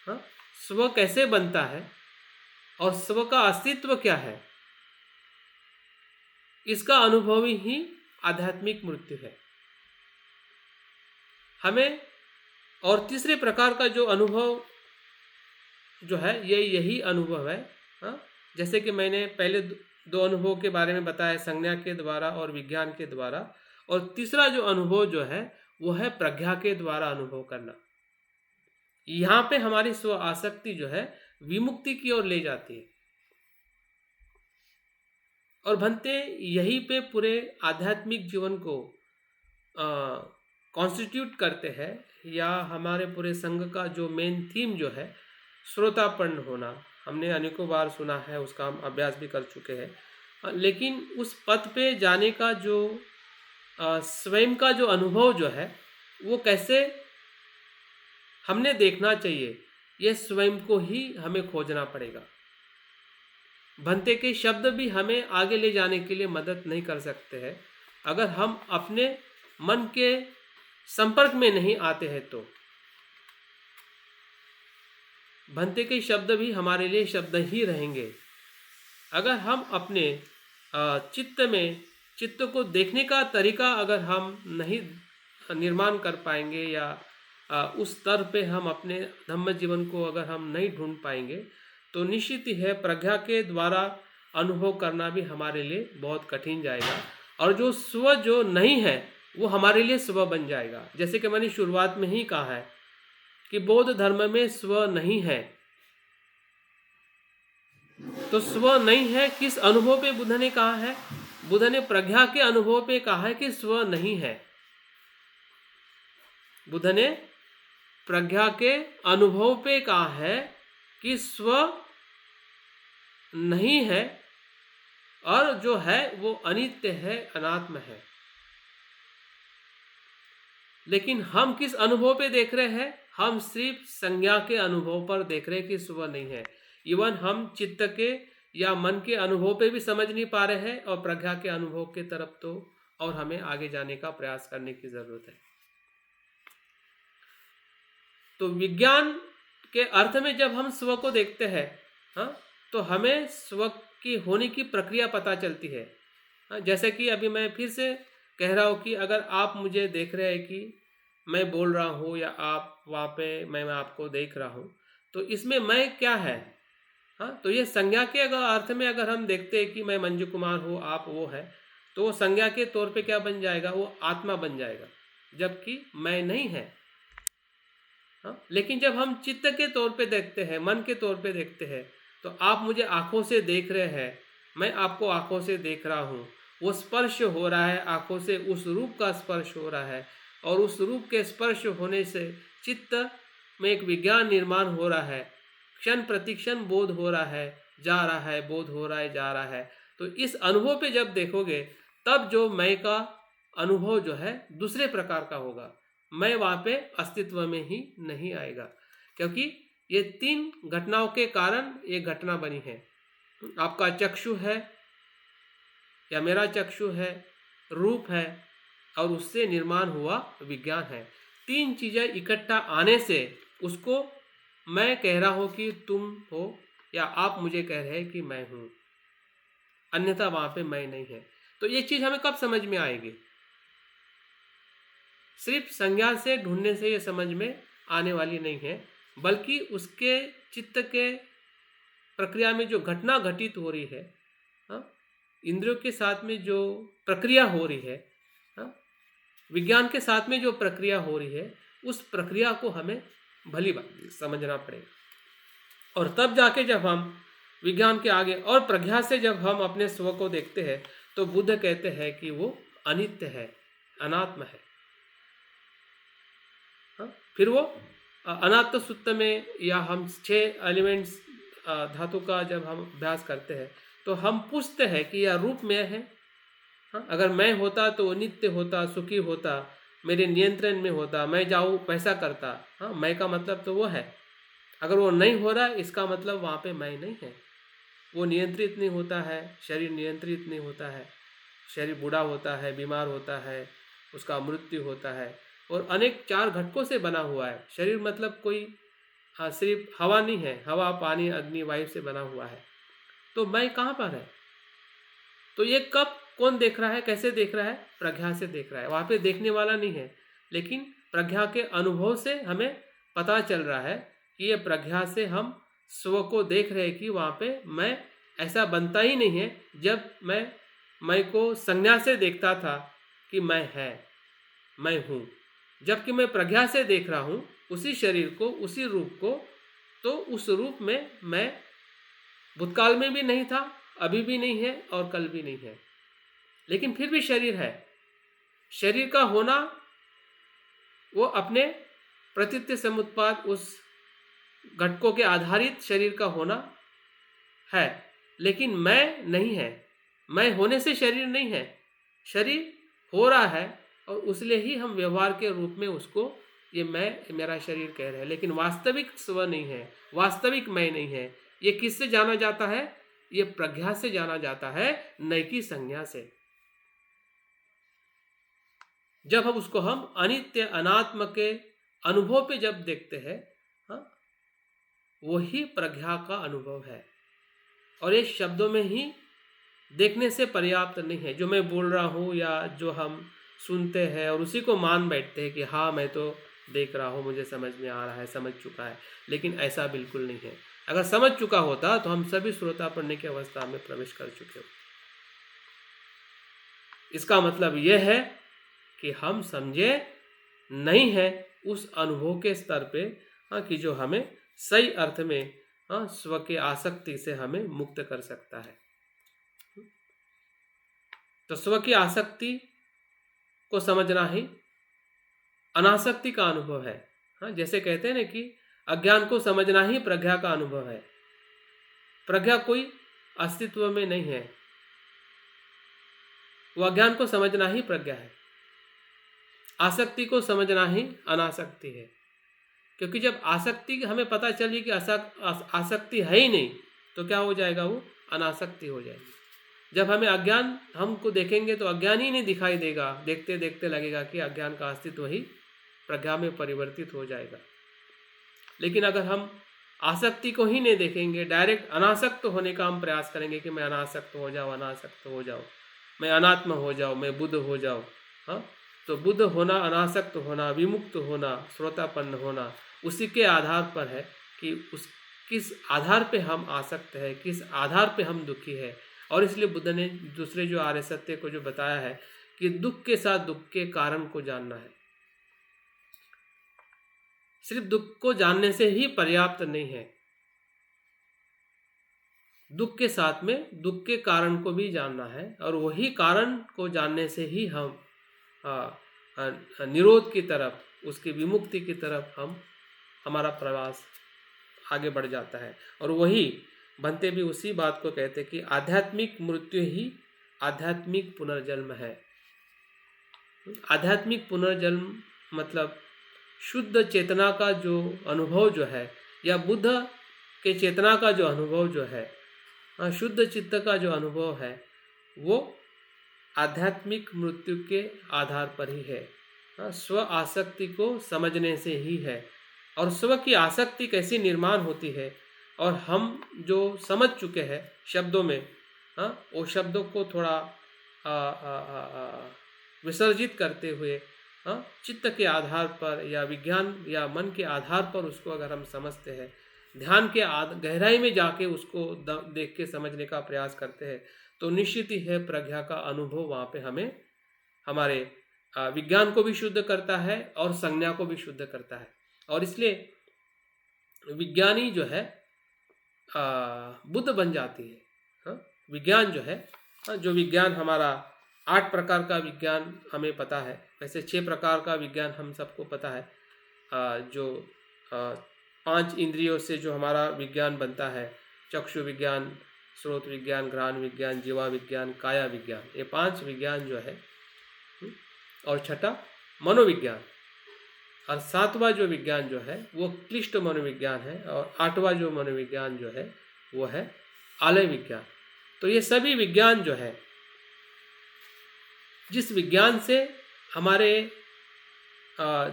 हाँ, स्व कैसे बनता है और स्व का अस्तित्व क्या है, इसका अनुभव ही आध्यात्मिक मृत्यु है। हमें और तीसरे प्रकार का जो अनुभव जो है ये यही अनुभव है, हाँ, जैसे कि मैंने पहले दो अनुभव के बारे में बताया, संज्ञा के द्वारा और विज्ञान के द्वारा, और तीसरा जो अनुभव जो है वो है प्रज्ञा के द्वारा अनुभव करना। यहाँ पे हमारी स्व आसक्ति जो है विमुक्ति की ओर ले जाती है। और भंते यही पे पूरे आध्यात्मिक जीवन को कॉन्स्टिट्यूट करते हैं, या हमारे पूरे संघ का जो मेन थीम जो है श्रोतापन्न होना, हमने अनेकों बार सुना है, उसका हम अभ्यास भी कर चुके हैं। लेकिन उस पथ पे जाने का जो स्वयं का जो अनुभव जो है वो कैसे हमने देखना चाहिए, ये स्वयं को ही हमें खोजना पड़ेगा। भंते के शब्द भी हमें आगे ले जाने के लिए मदद नहीं कर सकते हैं अगर हम अपने मन के संपर्क में नहीं आते हैं। तो भंते के शब्द भी हमारे लिए शब्द ही रहेंगे। अगर हम अपने चित्त को देखने का तरीका अगर हम नहीं निर्माण कर पाएंगे, या उस स्तर पे हम अपने धम्म जीवन को अगर हम नहीं ढूंढ पाएंगे, तो निश्चित ही है प्रज्ञा के द्वारा अनुभव करना भी हमारे लिए बहुत कठिन जाएगा। और जो स्व जो नहीं है वो हमारे लिए स्व बन जाएगा। जैसे कि मैंने शुरुआत में ही कहा है कि बौद्ध धर्म में स्व नहीं है। तो स्व नहीं है किस अनुभव पे बुद्ध ने कहा है? बुद्ध ने प्रज्ञा के अनुभव पे कहा है कि स्व नहीं है। बुद्ध ने प्रज्ञा के अनुभव पे कहा है कि स्व नहीं है, और जो है वो अनित्य है, अनात्म है। लेकिन हम किस अनुभव पे देख रहे हैं? हम सिर्फ संज्ञा के अनुभव पर देख रहे हैं कि स्व नहीं है। इवन हम चित्त के या मन के अनुभव पे भी समझ नहीं पा रहे हैं, और प्रज्ञा के अनुभव के तरफ तो और हमें आगे जाने का प्रयास करने की जरूरत है। तो विज्ञान के अर्थ में जब हम स्व को देखते हैं, हाँ, तो हमें स्व की होने की प्रक्रिया पता चलती है। हाँ, जैसे कि अभी मैं फिर से कह रहा हूँ कि अगर आप मुझे देख रहे हैं कि मैं बोल रहा हूँ, या आप वहाँ पे मैं आपको देख रहा हूँ, तो इसमें मैं क्या है? हाँ, तो ये संज्ञा के अगर अर्थ में अगर हम देखते हैं कि मैं मंजू कुमार हूँ, आप वो है, तो वो संज्ञा के तौर पे क्या बन जाएगा? वो आत्मा बन जाएगा, जबकि मैं नहीं है। हाँ, लेकिन जब हम चित्त के तौर पे देखते हैं, मन के तौर पे देखते हैं, तो आप मुझे आंखों से देख रहे हैं, मैं आपको आंखों से देख रहा हूँ, वो स्पर्श हो रहा है, आंखों से उस रूप का स्पर्श हो रहा है, और उस रूप के स्पर्श होने से चित्त में एक विज्ञान निर्माण हो रहा है। क्षण प्रतिक्षण बोध हो रहा है, जा रहा है, बोध हो रहा है, जा रहा है। तो इस अनुभव पे जब देखोगे, तब जो मैं का अनुभव जो है दूसरे प्रकार का होगा। मैं वहाँ पे अस्तित्व में ही नहीं आएगा, क्योंकि ये तीन घटनाओं के कारण ये घटना बनी है। आपका चक्षु है, या मेरा चक्षु है, रूप है, और उससे निर्माण हुआ विज्ञान है। तीन चीज़ें इकट्ठा आने से उसको मैं कह रहा हूं कि तुम हो या आप मुझे कह रहे हैं कि मैं हूं, अन्यथा वहां पे मैं नहीं है। तो ये चीज हमें कब समझ में आएगी? सिर्फ संज्ञा से ढूंढने से ये समझ में आने वाली नहीं है, बल्कि उसके चित्त के प्रक्रिया में जो घटना घटित हो रही है, हाँ, इंद्रियों के साथ में जो प्रक्रिया हो रही है, हाँ, विज्ञान के साथ में जो प्रक्रिया हो रही है, उस प्रक्रिया को हमें भली भांति समझना पड़ेगा। और तब जाके जब हम विज्ञान के आगे और प्रज्ञा से जब हम अपने स्व को देखते हैं, तो बुद्ध कहते हैं कि वो अनित्य है, अनात्म है। हाँ? फिर वो अनात्म सूत्र में, या हम 6 एलिमेंट्स धातु का जब हम अभ्यास करते हैं, तो हम पूछते हैं कि यह रूप में है। हाँ? अगर मैं होता तो वो नित्य होता, सुखी होता, मेरे नियंत्रण में होता, मैं जाऊँ पैसा करता। हाँ, मैं का मतलब तो वो है। अगर वो नहीं हो रहा, इसका मतलब वहाँ पे मैं नहीं है। वो नियंत्रित नहीं होता है, शरीर नियंत्रित नहीं होता है, शरीर बूढ़ा होता है, बीमार होता है, उसका मृत्यु होता है, और अनेक 4 घटकों से बना हुआ है। शरीर मतलब कोई सिर्फ हवा नहीं है, हवा, पानी, अग्नि, वायु से बना हुआ है। तो मैं कहाँ पर है? तो ये कब कौन देख रहा है, कैसे देख रहा है? प्रज्ञा से देख रहा है। वहाँ पे देखने वाला नहीं है, लेकिन प्रज्ञा के अनुभव से हमें पता चल रहा है कि ये प्रज्ञा से हम स्व को देख रहे हैं कि वहाँ पे मैं ऐसा बनता ही नहीं है। जब मैं को संज्ञा से देखता था कि मैं हूँ, जबकि मैं प्रज्ञा से देख रहा हूँ उसी शरीर को, उसी रूप को, तो उस रूप में मैं भूतकाल में भी नहीं था, अभी भी नहीं है और कल भी नहीं है, लेकिन फिर भी शरीर है। शरीर का होना वो अपने प्रतीत्य समुत्पाद, उस घटकों के आधारित शरीर का होना है, लेकिन मैं नहीं है। मैं होने से शरीर नहीं है, शरीर हो रहा है, और इसलिए ही हम व्यवहार के रूप में उसको ये मैं, मेरा शरीर कह रहे हैं, लेकिन वास्तविक स्व नहीं है, वास्तविक मैं नहीं है। ये किससे जाना जाता है? ये प्रज्ञा से जाना जाता है, नैकी संज्ञा से। जब हम उसको हम अनित्य अनात्म के अनुभव पे जब देखते हैं, हाँ, वही प्रज्ञा का अनुभव है। और ये शब्दों में ही देखने से पर्याप्त नहीं है। जो मैं बोल रहा हूँ या जो हम सुनते हैं और उसी को मान बैठते हैं कि हाँ मैं तो देख रहा हूँ, मुझे समझ में आ रहा है, समझ चुका है, लेकिन ऐसा बिल्कुल नहीं है। अगर समझ चुका होता तो हम सभी श्रोता पढ़ने की अवस्था में प्रवेश कर चुके होते। इसका मतलब यह है कि हम समझे नहीं है उस अनुभव के स्तर पे, हाँ, कि जो हमें सही अर्थ में, हाँ, स्व के आसक्ति से हमें मुक्त कर सकता है। तो स्व की आसक्ति को समझना ही अनासक्ति का अनुभव है। हाँ, जैसे कहते हैं ना कि अज्ञान को समझना ही प्रज्ञा का अनुभव है। प्रज्ञा कोई अस्तित्व में नहीं है, वो अज्ञान को समझना ही प्रज्ञा है। आसक्ति को समझना ही अनासक्ति है। क्योंकि जब आसक्ति हमें पता चली कि आसक्ति है ही नहीं, तो क्या हो जाएगा? वो अनासक्ति हो जाएगी। जब हमें अज्ञान, हमको देखेंगे तो अज्ञान ही नहीं दिखाई देगा, देखते देखते लगेगा कि अज्ञान का अस्तित्व ही प्रज्ञा में परिवर्तित हो जाएगा। लेकिन अगर हम आसक्ति को ही नहीं देखेंगे, डायरेक्ट अनासक्त होने का हम प्रयास करेंगे कि मैं अनासक्त हो जाऊँ, अनासक्त हो जाऊँ, मैं अनात्म हो जाऊँ, मैं बुद्ध हो जाऊँ। हाँ, तो बुद्ध होना, अनासक्त होना, विमुक्त होना, श्रोतापन्न होना, उसी के आधार पर है कि उस किस आधार पे हम आसक्त है, किस आधार पे हम दुखी है। और इसलिए बुद्ध ने दूसरे जो आर्य सत्य को जो बताया है कि दुख के साथ दुख के कारण को जानना है। सिर्फ दुख को जानने से ही पर्याप्त नहीं है, दुख के साथ में दुख के कारण को भी जानना है, और वही कारण को जानने से ही हम निरोध की तरफ, उसकी विमुक्ति की तरफ हमारा प्रवास आगे बढ़ जाता है। और वही बनते भी उसी बात को कहते कि आध्यात्मिक मृत्यु ही आध्यात्मिक पुनर्जन्म है। आध्यात्मिक पुनर्जन्म मतलब शुद्ध चेतना का जो अनुभव जो है, या बुद्ध के चेतना का जो अनुभव जो है, शुद्ध चित्त का जो अनुभव है, वो आध्यात्मिक मृत्यु के आधार पर ही है। स्व आसक्ति को समझने से ही है। और स्व की आसक्ति कैसी निर्माण होती है, और हम जो समझ चुके हैं शब्दों में, हाँ, वो शब्दों को थोड़ा विसर्जित करते हुए, हाँ, चित्त के आधार पर या विज्ञान या मन के आधार पर उसको अगर हम समझते हैं, ध्यान के गहराई में जाके उसको देख के समझने का प्रयास करते हैं, तो निश्चित ही है प्रज्ञा का अनुभव वहाँ पे हमें हमारे विज्ञान को भी शुद्ध करता है और संज्ञा को भी शुद्ध करता है। और इसलिए विज्ञानी जो है बुद्ध बन जाती है। हाँ, विज्ञान जो है, हाँ, जो विज्ञान हमारा 8 प्रकार का विज्ञान हमें पता है, वैसे 6 प्रकार का विज्ञान हम सबको पता है। जो 5 इंद्रियों से जो हमारा विज्ञान बनता है, चक्षु विज्ञान, स्रोत विज्ञान, घ्राण विज्ञान, जीवा विज्ञान, काया विज्ञान, ये 5 विज्ञान जो है, और छठा मनोविज्ञान, और 7वां जो विज्ञान जो है वो क्लिष्ट मनोविज्ञान है, और 8वां जो मनोविज्ञान जो है वो है आलय विज्ञान। तो ये सभी विज्ञान जो है, जिस विज्ञान से हमारे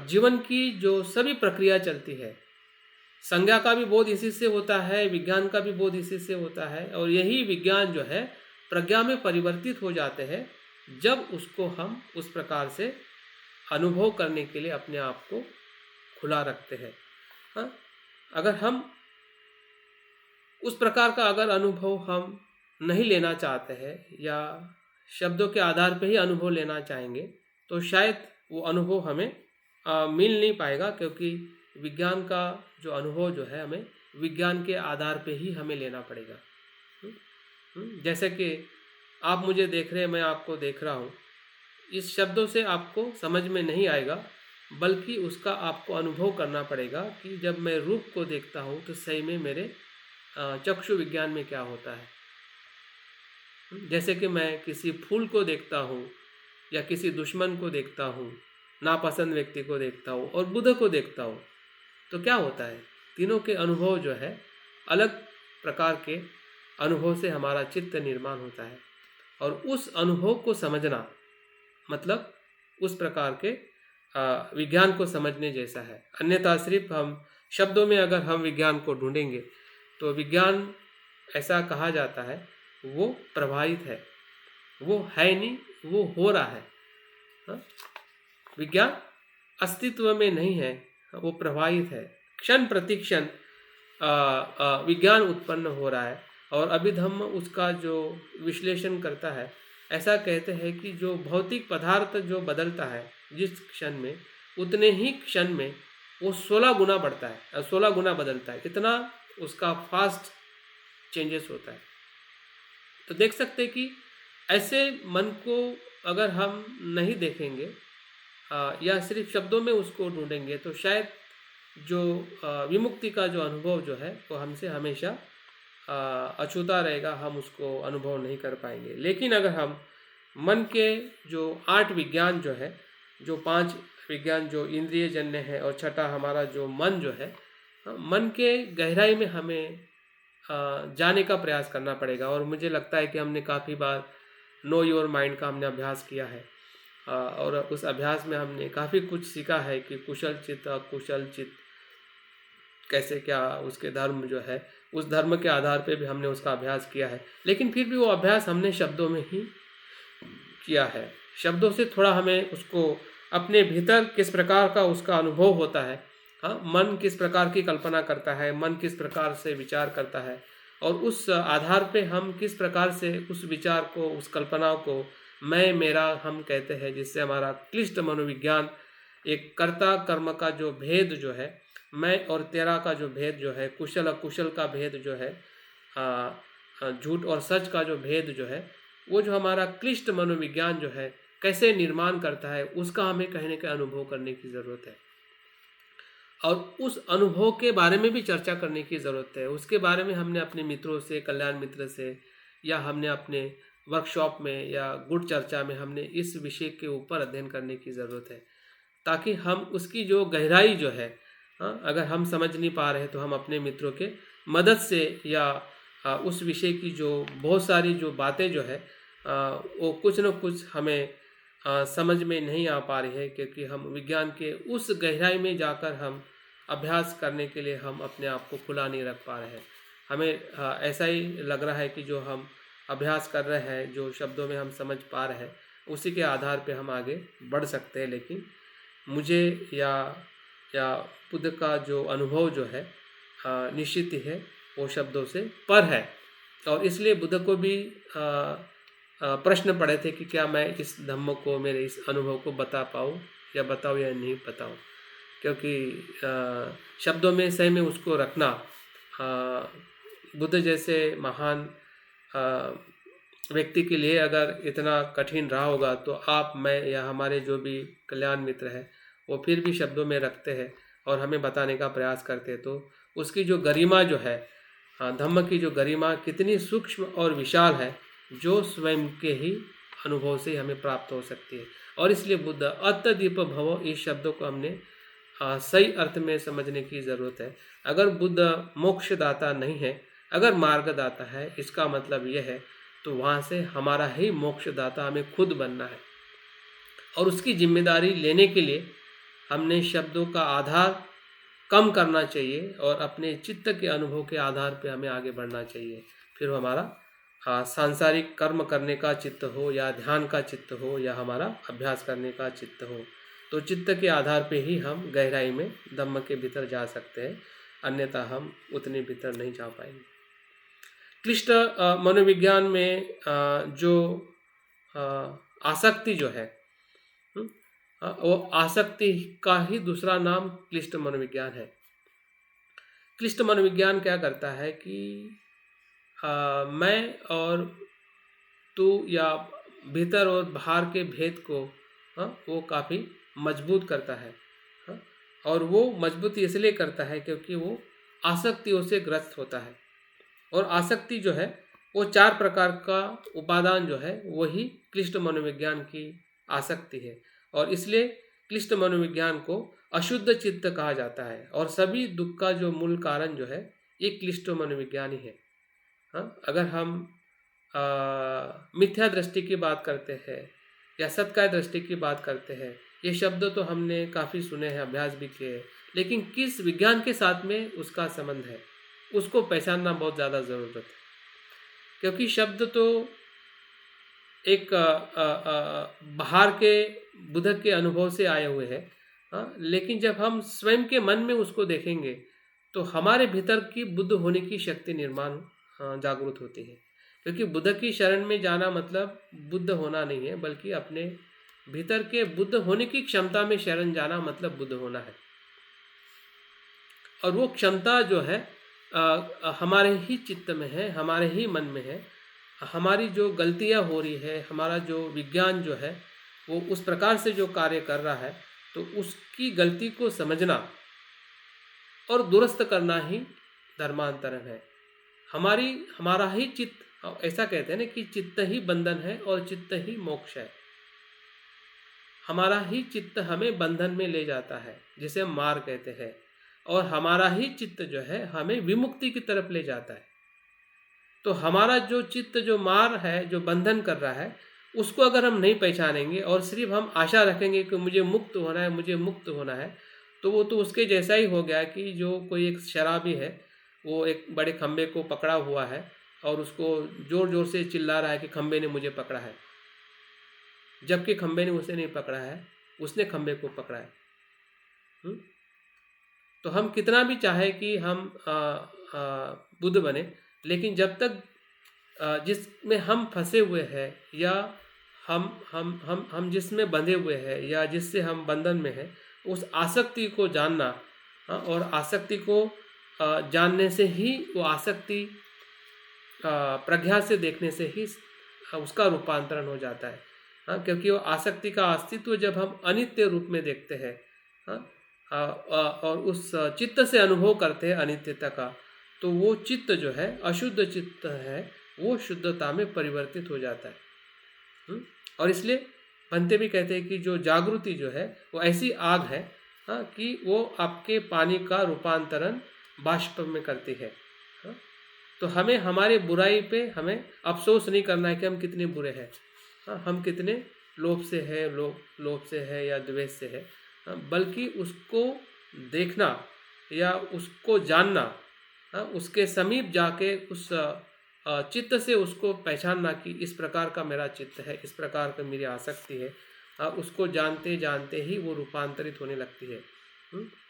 जीवन की जो सभी प्रक्रिया चलती है, संज्ञा का भी बोध इसी से होता है, विज्ञान का भी बोध इसी से होता है, और यही विज्ञान जो है प्रज्ञा में परिवर्तित हो जाते हैं जब उसको हम उस प्रकार से अनुभव करने के लिए अपने आप को खुला रखते हैं। हाँ, अगर हम उस प्रकार का अगर अनुभव हम नहीं लेना चाहते हैं या शब्दों के आधार पर ही अनुभव लेना चाहेंगे, तो शायद वो अनुभव हमें मिल नहीं पाएगा, क्योंकि विज्ञान का जो अनुभव जो है हमें विज्ञान के आधार पे ही हमें लेना पड़ेगा। जैसे कि आप मुझे देख रहे हैं, मैं आपको देख रहा हूँ, इस शब्दों से आपको समझ में नहीं आएगा, बल्कि उसका आपको अनुभव करना पड़ेगा कि जब मैं रूप को देखता हूँ तो सही में मेरे चक्षु विज्ञान में क्या होता है। जैसे कि मैं किसी फूल को देखता हूँ या किसी दुश्मन को देखता हूँ, नापसंद व्यक्ति को देखता हूँ और बुद्ध को देखता हूँ, तो क्या होता है, तीनों के अनुभव जो है अलग प्रकार के अनुभव से हमारा चित्त निर्माण होता है, और उस अनुभव को समझना मतलब उस प्रकार के विज्ञान को समझने जैसा है। अन्यथा सिर्फ हम शब्दों में अगर हम विज्ञान को ढूंढेंगे तो विज्ञान ऐसा कहा जाता है वो प्रवाहित है, वो है नहीं, वो हो रहा है। हाँ? विज्ञान अस्तित्व में नहीं है, वो प्रवाहित है। क्षण प्रति क्षण विज्ञान उत्पन्न हो रहा है, और अभिधम्म उसका जो विश्लेषण करता है, ऐसा कहते हैं कि जो भौतिक पदार्थ जो बदलता है जिस क्षण में, उतने ही क्षण में वो 16 गुना बढ़ता है, 16 गुना बदलता है, इतना उसका फास्ट चेंजेस होता है। तो देख सकते हैं कि ऐसे मन को अगर हम नहीं देखेंगे या सिर्फ शब्दों में उसको ढूंढेंगे, तो शायद जो विमुक्ति का जो अनुभव जो है वो हमसे हमेशा अछूता रहेगा, हम उसको अनुभव नहीं कर पाएंगे। लेकिन अगर हम मन के जो 8 विज्ञान जो है, जो 5 विज्ञान जो इंद्रिय जन्य है और छठा हमारा जो मन जो है, मन के गहराई में हमें जाने का प्रयास करना पड़ेगा। और मुझे लगता है कि हमने काफ़ी बार नो योर माइंड का हमने अभ्यास किया है, और उस अभ्यास में हमने काफ़ी कुछ सीखा है कि कुशल चित्त अकुशल चित्त कैसे, क्या उसके धर्म जो है, उस धर्म के आधार पे भी हमने उसका अभ्यास किया है। लेकिन फिर भी वो अभ्यास हमने शब्दों में ही किया है। शब्दों से थोड़ा हमें उसको अपने भीतर किस प्रकार का उसका अनुभव होता है, हाँ, मन किस प्रकार की कल्पना करता है, मन किस प्रकार से विचार करता है, और उस आधार पे हम किस प्रकार से उस विचार को, उस कल्पना को मैं मेरा हम कहते हैं, जिससे हमारा क्लिष्ट मनोविज्ञान एक कर्ता कर्म का जो भेद जो है, मैं और तेरा का जो भेद जो है, कुशल अकुशल का भेद जो है, झूठ और सच का जो भेद जो है, वो जो हमारा क्लिष्ट मनोविज्ञान जो है कैसे निर्माण करता है, उसका हमें कहने का अनुभव करने की ज़रूरत है। और उस अनुभव के बारे में भी चर्चा करने की ज़रूरत है। उसके बारे में हमने अपने मित्रों से, कल्याण मित्र से, या हमने अपने वर्कशॉप में या गुड चर्चा में हमने इस विषय के ऊपर अध्ययन करने की ज़रूरत है, ताकि हम उसकी जो गहराई जो है, अगर हम समझ नहीं पा रहे तो हम अपने मित्रों के मदद से या उस विषय की जो बहुत सारी जो बातें जो है वो कुछ न कुछ हमें समझ में नहीं आ पा रही है, क्योंकि हम विज्ञान के उस गहराई में जाकर हम अभ्यास करने के लिए हम अपने आप को खुला नहीं रख पा रहे हैं। हमें ऐसा ही लग रहा है कि जो हम अभ्यास कर रहे हैं, जो शब्दों में हम समझ पा रहे हैं, उसी के आधार पे हम आगे बढ़ सकते हैं। लेकिन मुझे या बुद्ध का जो अनुभव जो है निश्चित ही है, वो शब्दों से पर है। और इसलिए बुद्ध को भी प्रश्न पड़े थे कि क्या मैं इस धम्म को, मेरे इस अनुभव को बता पाऊँ या बताऊँ या नहीं बताऊँ, क्योंकि शब्दों में सही में उसको रखना बुद्ध जैसे महान व्यक्ति के लिए अगर इतना कठिन रहा होगा, तो आप, मैं या हमारे जो भी कल्याण मित्र है, वो फिर भी शब्दों में रखते हैं और हमें बताने का प्रयास करते हैं। तो उसकी जो गरिमा जो है, धम्म की जो गरिमा कितनी सूक्ष्म और विशाल है, जो स्वयं के ही अनुभव से हमें प्राप्त हो सकती है। और इसलिए बुद्ध अत्यदीप भव, इस शब्दों को हमने सही अर्थ में समझने की ज़रूरत है। अगर बुद्ध मोक्षदाता नहीं है, अगर मार्गदाता है, इसका मतलब यह है तो वहाँ से हमारा ही मोक्षदाता हमें खुद बनना है। और उसकी जिम्मेदारी लेने के लिए हमने शब्दों का आधार कम करना चाहिए और अपने चित्त के अनुभव के आधार पर हमें आगे बढ़ना चाहिए। फिर हमारा सांसारिक कर्म करने का चित्त हो या ध्यान का चित्त हो या हमारा अभ्यास करने का चित्त हो, तो चित्त के आधार पे ही हम गहराई में धम्म के भीतर जा सकते हैं, अन्यथा हम उतने भीतर नहीं जा पाएंगे। क्लिष्ट मनोविज्ञान में जो आसक्ति जो है, वो आसक्ति का ही दूसरा नाम क्लिष्ट मनोविज्ञान है। क्लिष्ट मनोविज्ञान क्या करता है कि मैं और तू या भीतर और बाहर के भेद को वो काफ़ी मजबूत करता है। और वो मजबूत इसलिए करता है क्योंकि वो आसक्तियों से ग्रस्त होता है। और आसक्ति जो है वो 4 प्रकार का उपादान जो है वही क्लिष्ट मनोविज्ञान की आसक्ति है। और इसलिए क्लिष्ट मनोविज्ञान को अशुद्ध चित्त कहा जाता है। और सभी दुख का जो मूल कारण जो है ये क्लिष्ट मनोविज्ञान ही है। अगर हम मिथ्या दृष्टि की बात करते हैं या सत्काय दृष्टि की बात करते हैं, ये शब्द तो हमने काफ़ी सुने हैं, अभ्यास भी किए हैं, लेकिन किस विज्ञान के साथ में उसका संबंध है, उसको पहचानना बहुत ज़्यादा ज़रूरत है। क्योंकि शब्द तो एक बाहर के बुद्ध के अनुभव से आए हुए हैं, लेकिन जब हम स्वयं के मन में उसको देखेंगे तो हमारे भीतर की बुद्ध होने की शक्ति निर्माण जागृत होती है। क्योंकि बुद्ध की शरण में जाना मतलब बुद्ध होना नहीं है, बल्कि अपने भीतर के बुद्ध होने की क्षमता में शरण जाना मतलब बुद्ध होना है। और वो क्षमता जो है हमारे ही चित्त में है, हमारे ही मन में है। हमारी जो गलतियाँ हो रही है, हमारा जो विज्ञान जो है वो उस प्रकार से जो कार्य कर रहा है, तो उसकी गलती को समझना और दुरुस्त करना ही धर्मांतरण है। हमारा ही चित्त, ऐसा कहते हैं ना कि चित्त ही बंधन है और चित्त ही मोक्ष है। हमारा ही चित्त हमें बंधन में ले जाता है, जिसे हम मार कहते हैं, और हमारा ही चित्त जो है हमें विमुक्ति की तरफ ले जाता है। तो हमारा जो चित्त जो मार है, जो बंधन कर रहा है, उसको अगर हम नहीं पहचानेंगे और सिर्फ हम आशा रखेंगे कि मुझे मुक्त होना है, मुझे मुक्त होना है, तो वो तो उसके जैसा ही हो गया कि जो कोई एक शराबी है, वो एक बड़े खंबे को पकड़ा हुआ है और उसको ज़ोर ज़ोर से चिल्ला रहा है कि खंबे ने मुझे पकड़ा है, जबकि खंबे ने उसे नहीं पकड़ा है, उसने खंबे को पकड़ा है। तो हम कितना भी चाहे कि हम बुद्ध बने, लेकिन जब तक जिसमें हम फंसे हुए हैं या हम जिसमें बंधे हुए हैं या जिससे हम बंधन में हैं, उस आसक्ति को जानना, और आसक्ति को जानने से ही वो आसक्ति प्रज्ञा से देखने से ही उसका रूपांतरण हो जाता है। क्योंकि वो आसक्ति का अस्तित्व जब हम अनित्य रूप में देखते हैं और उस चित्त से अनुभव करते हैं अनित्यता का, तो वो चित्त जो है, अशुद्ध चित्त है, वो शुद्धता में परिवर्तित हो जाता है। और इसलिए भंते भी कहते हैं कि जो जागृति जो है वो ऐसी आग है कि वो आपके पानी का रूपांतरण बाष्प में करती है। तो हमें हमारे बुराई पे हमें अफसोस नहीं करना है कि हम कितने बुरे हैं, हम कितने लोभ से है या द्वेष से है, बल्कि उसको देखना या उसको जानना, उसके समीप जाके उस चित्त से उसको पहचानना कि इस प्रकार का मेरा चित्त है, इस प्रकार का मेरी आसक्ति है, उसको जानते जानते ही वो रूपांतरित होने लगती है।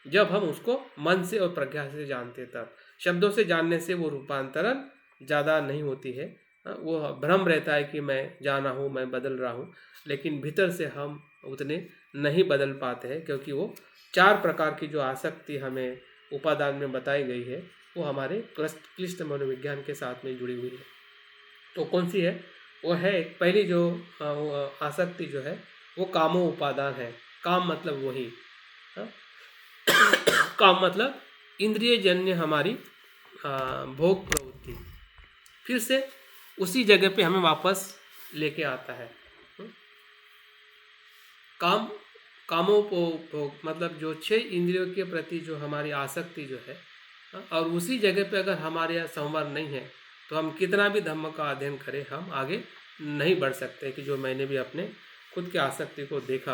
जब हम उसको मन से और प्रज्ञा से जानते तब, शब्दों से जानने से वो रूपांतरण ज़्यादा नहीं होती है। वो भ्रम रहता है कि मैं जाना हूँ, मैं बदल रहा हूँ, लेकिन भीतर से हम उतने नहीं बदल पाते हैं, क्योंकि वो 4 प्रकार की जो आसक्ति हमें उपादान में बताई गई है वो हमारे क्लिष्ट मनोविज्ञान के साथ में जुड़ी हुई है। तो कौन सी है? वो है एक पहली जो वो आसक्ति जो है वो कामो उपादान है। काम मतलब वही, हाँ? काम मतलब इंद्रिय जन्य हमारी भोग प्रवृत्ति, फिर से उसी जगह पे हमें वापस लेके आता है। काम कामोपभोग मतलब जो 6 इंद्रियों के प्रति जो हमारी आसक्ति जो है, और उसी जगह पे अगर हमारे यहाँ संवर नहीं है तो हम कितना भी धम्म का अध्ययन करें हम आगे नहीं बढ़ सकते। कि जो मैंने भी अपने खुद के आसक्ति को देखा,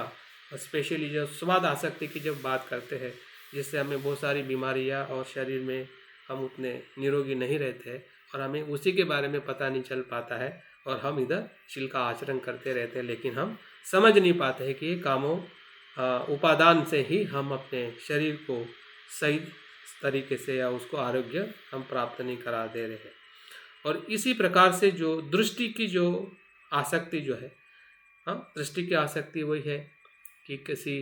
और स्पेशली जो स्वाद आसक्ति की जब बात करते हैं, जिससे हमें बहुत सारी बीमारियाँ और शरीर में हम उतने निरोगी नहीं रहते हैं, और हमें उसी के बारे में पता नहीं चल पाता है, और हम इधर शील का आचरण करते रहते हैं, लेकिन हम समझ नहीं पाते हैं कि ये कामों उपादान से ही हम अपने शरीर को सही तरीके से या उसको आरोग्य हम प्राप्त नहीं करा दे रहे हैं। और इसी प्रकार से जो दृष्टि की जो आसक्ति जो है, दृष्टि की आसक्ति वही है कि किसी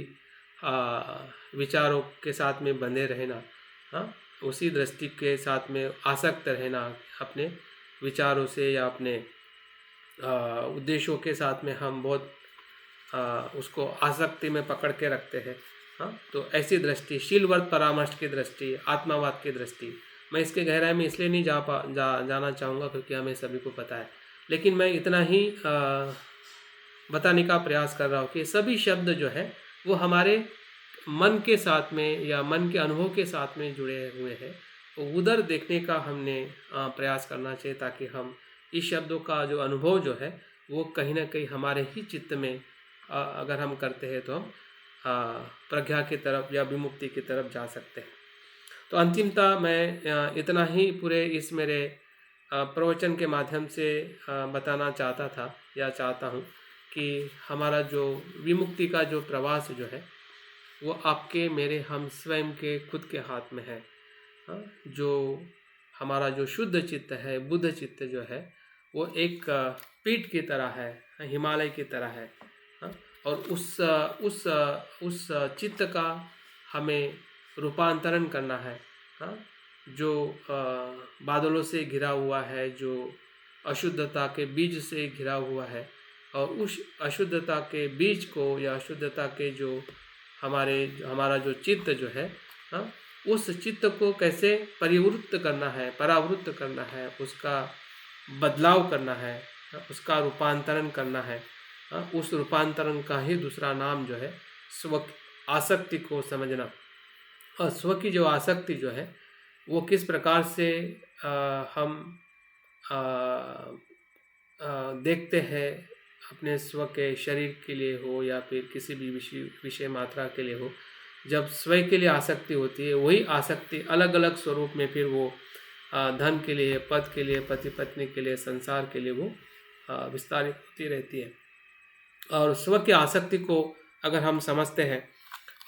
विचारों के साथ में बंधे रहना, उसी दृष्टि के साथ में आसक्त रहना, अपने विचारों से या अपने उद्देश्यों के साथ में हम बहुत उसको आसक्ति में पकड़ के रखते हैं। तो ऐसी दृष्टि, शीलवर्त परामर्श की दृष्टि, आत्मावाद की दृष्टि, मैं इसके गहराई में इसलिए नहीं जाना चाहूँगा क्योंकि हमें सभी को पता है, लेकिन मैं इतना ही बताने का प्रयास कर रहा हूँ कि सभी शब्द जो है वो हमारे मन के साथ में या मन के अनुभव के साथ में जुड़े हुए हैं। तो उधर देखने का हमने प्रयास करना चाहिए, ताकि हम इस शब्दों का जो अनुभव जो है वो कहीं ना कहीं हमारे ही चित्त में अगर हम करते हैं तो हम प्रज्ञा की तरफ या विमुक्ति की तरफ जा सकते हैं। तो अंतिमतः मैं इतना ही पूरे इस मेरे प्रवचन के माध्यम से बताना चाहता हूँ कि हमारा जो विमुक्ति का जो प्रवास जो है वो आपके मेरे हम स्वयं के खुद के हाथ में है। जो हमारा जो शुद्ध चित्त है, बुद्ध चित्त जो है, वो एक पीठ की तरह है, हिमालय की तरह है। और उस चित्त का हमें रूपांतरण करना है। जो बादलों से घिरा हुआ है, जो अशुद्धता के बीज से घिरा हुआ है, और उस अशुद्धता के बीज को या अशुद्धता के जो हमारा जो चित्त जो है, उस चित्त को कैसे परिवृत्त करना है, परावृत्त करना है, उसका बदलाव करना है, उसका रूपांतरण करना है। उस रूपांतरण का ही दूसरा नाम जो है स्व आसक्ति को समझना। और स्व की जो आसक्ति जो है वो किस प्रकार से हम देखते हैं अपने स्व के शरीर के लिए हो या फिर किसी भी विषय मात्रा के लिए हो। जब स्व के लिए आसक्ति होती है, वही आसक्ति अलग अलग स्वरूप में फिर वो धन के लिए, पद के लिए, पति पत्नी के लिए, संसार के लिए वो विस्तारित होती रहती है। और स्व की आसक्ति को अगर हम समझते हैं,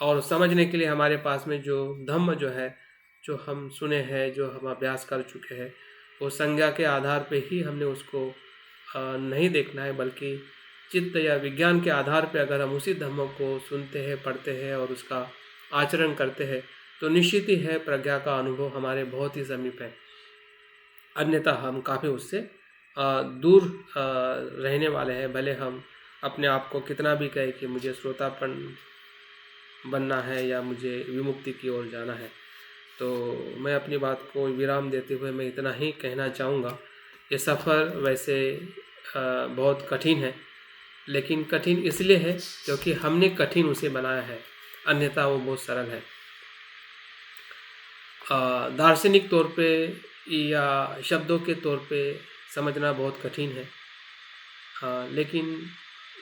और समझने के लिए हमारे पास में जो धम्म जो है, जो हम सुने हैं, जो हम अभ्यास कर चुके हैं, वो संज्ञा के आधार पे ही हमने उसको नहीं देखना है, बल्कि चित्त या विज्ञान के आधार पे अगर हम उसी धम्म को सुनते हैं, पढ़ते हैं और उसका आचरण करते हैं, तो निश्चित ही है प्रज्ञा का अनुभव हमारे बहुत ही समीप है। अन्यथा हम काफ़ी उससे दूर रहने वाले हैं। भले हम अपने आप को कितना भी कहे कि मुझे श्रोतापन बनना है या मुझे विमुक्ति की ओर जाना है। तो मैं अपनी बात को विराम देते हुए मैं इतना ही कहना चाहूँगा, ये सफ़र वैसे बहुत कठिन है, लेकिन कठिन इसलिए है क्योंकि हमने कठिन उसे बनाया है, अन्यथा वो बहुत सरल है। दार्शनिक तौर पे या शब्दों के तौर पे समझना बहुत कठिन है, लेकिन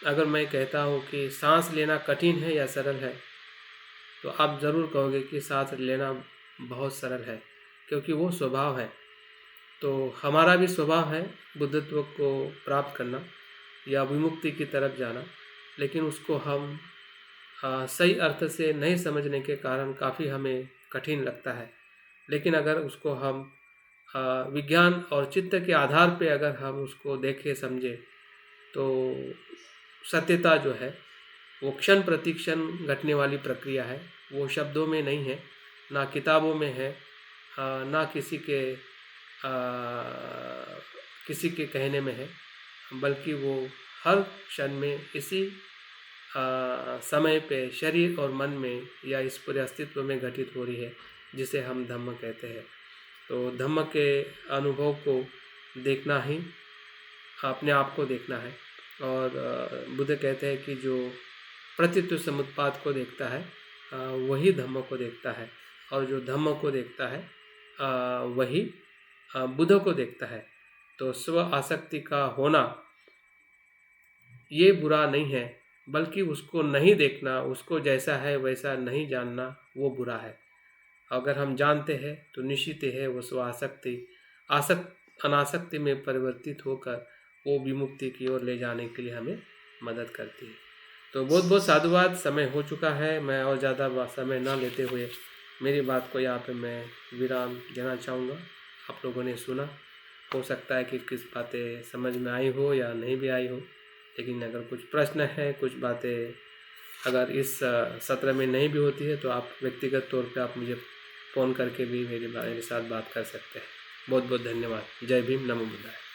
अगर मैं कहता हूँ कि सांस लेना कठिन है या सरल है, तो आप ज़रूर कहोगे कि सांस लेना बहुत सरल है, क्योंकि वो स्वभाव है। तो हमारा भी स्वभाव है बुद्धत्व को प्राप्त करना या विमुक्ति की तरफ जाना, लेकिन उसको हम सही अर्थ से नहीं समझने के कारण काफ़ी हमें कठिन लगता है। लेकिन अगर उसको हम विज्ञान और चित्त के आधार पे अगर हम उसको देखें समझें, तो सत्यता जो है वो क्षण प्रति क्षण घटने वाली प्रक्रिया है। वो शब्दों में नहीं है, ना किताबों में है, ना किसी के कहने में है, बल्कि वो हर क्षण में इसी समय पे शरीर और मन में या इस पूरे अस्तित्व में घटित हो रही है, जिसे हम धम्म कहते हैं। तो धम्म के अनुभव को देखना ही अपने आप को देखना है। और बुद्ध कहते हैं कि जो प्रतीत्व समुत्पाद को देखता है वही धम्म को देखता है, और जो धम्म को देखता है वही बुद्ध को देखता है। तो स्व आसक्ति का होना ये बुरा नहीं है, बल्कि उसको नहीं देखना, उसको जैसा है वैसा नहीं जानना, वो बुरा है। अगर हम जानते हैं तो निश्चित है वो स्व आसक्ति अनासक्ति में परिवर्तित होकर वो विमुक्ति की ओर ले जाने के लिए हमें मदद करती है। तो बहुत बहुत साधुवाद। समय हो चुका है, मैं और ज़्यादा समय ना लेते हुए मेरी बात को यहाँ पे मैं विराम देना चाहूँगा। आप लोगों ने सुना, हो सकता है कि किस बातें समझ में आई हो या नहीं भी आई हो, लेकिन अगर कुछ प्रश्न है, कुछ बातें अगर इस सत्र में नहीं भी होती है, तो आप व्यक्तिगत तौर पे आप मुझे फ़ोन करके भी मेरे साथ बात कर सकते हैं। बहुत बहुत धन्यवाद। जय भीम, नमो बुद्धाय।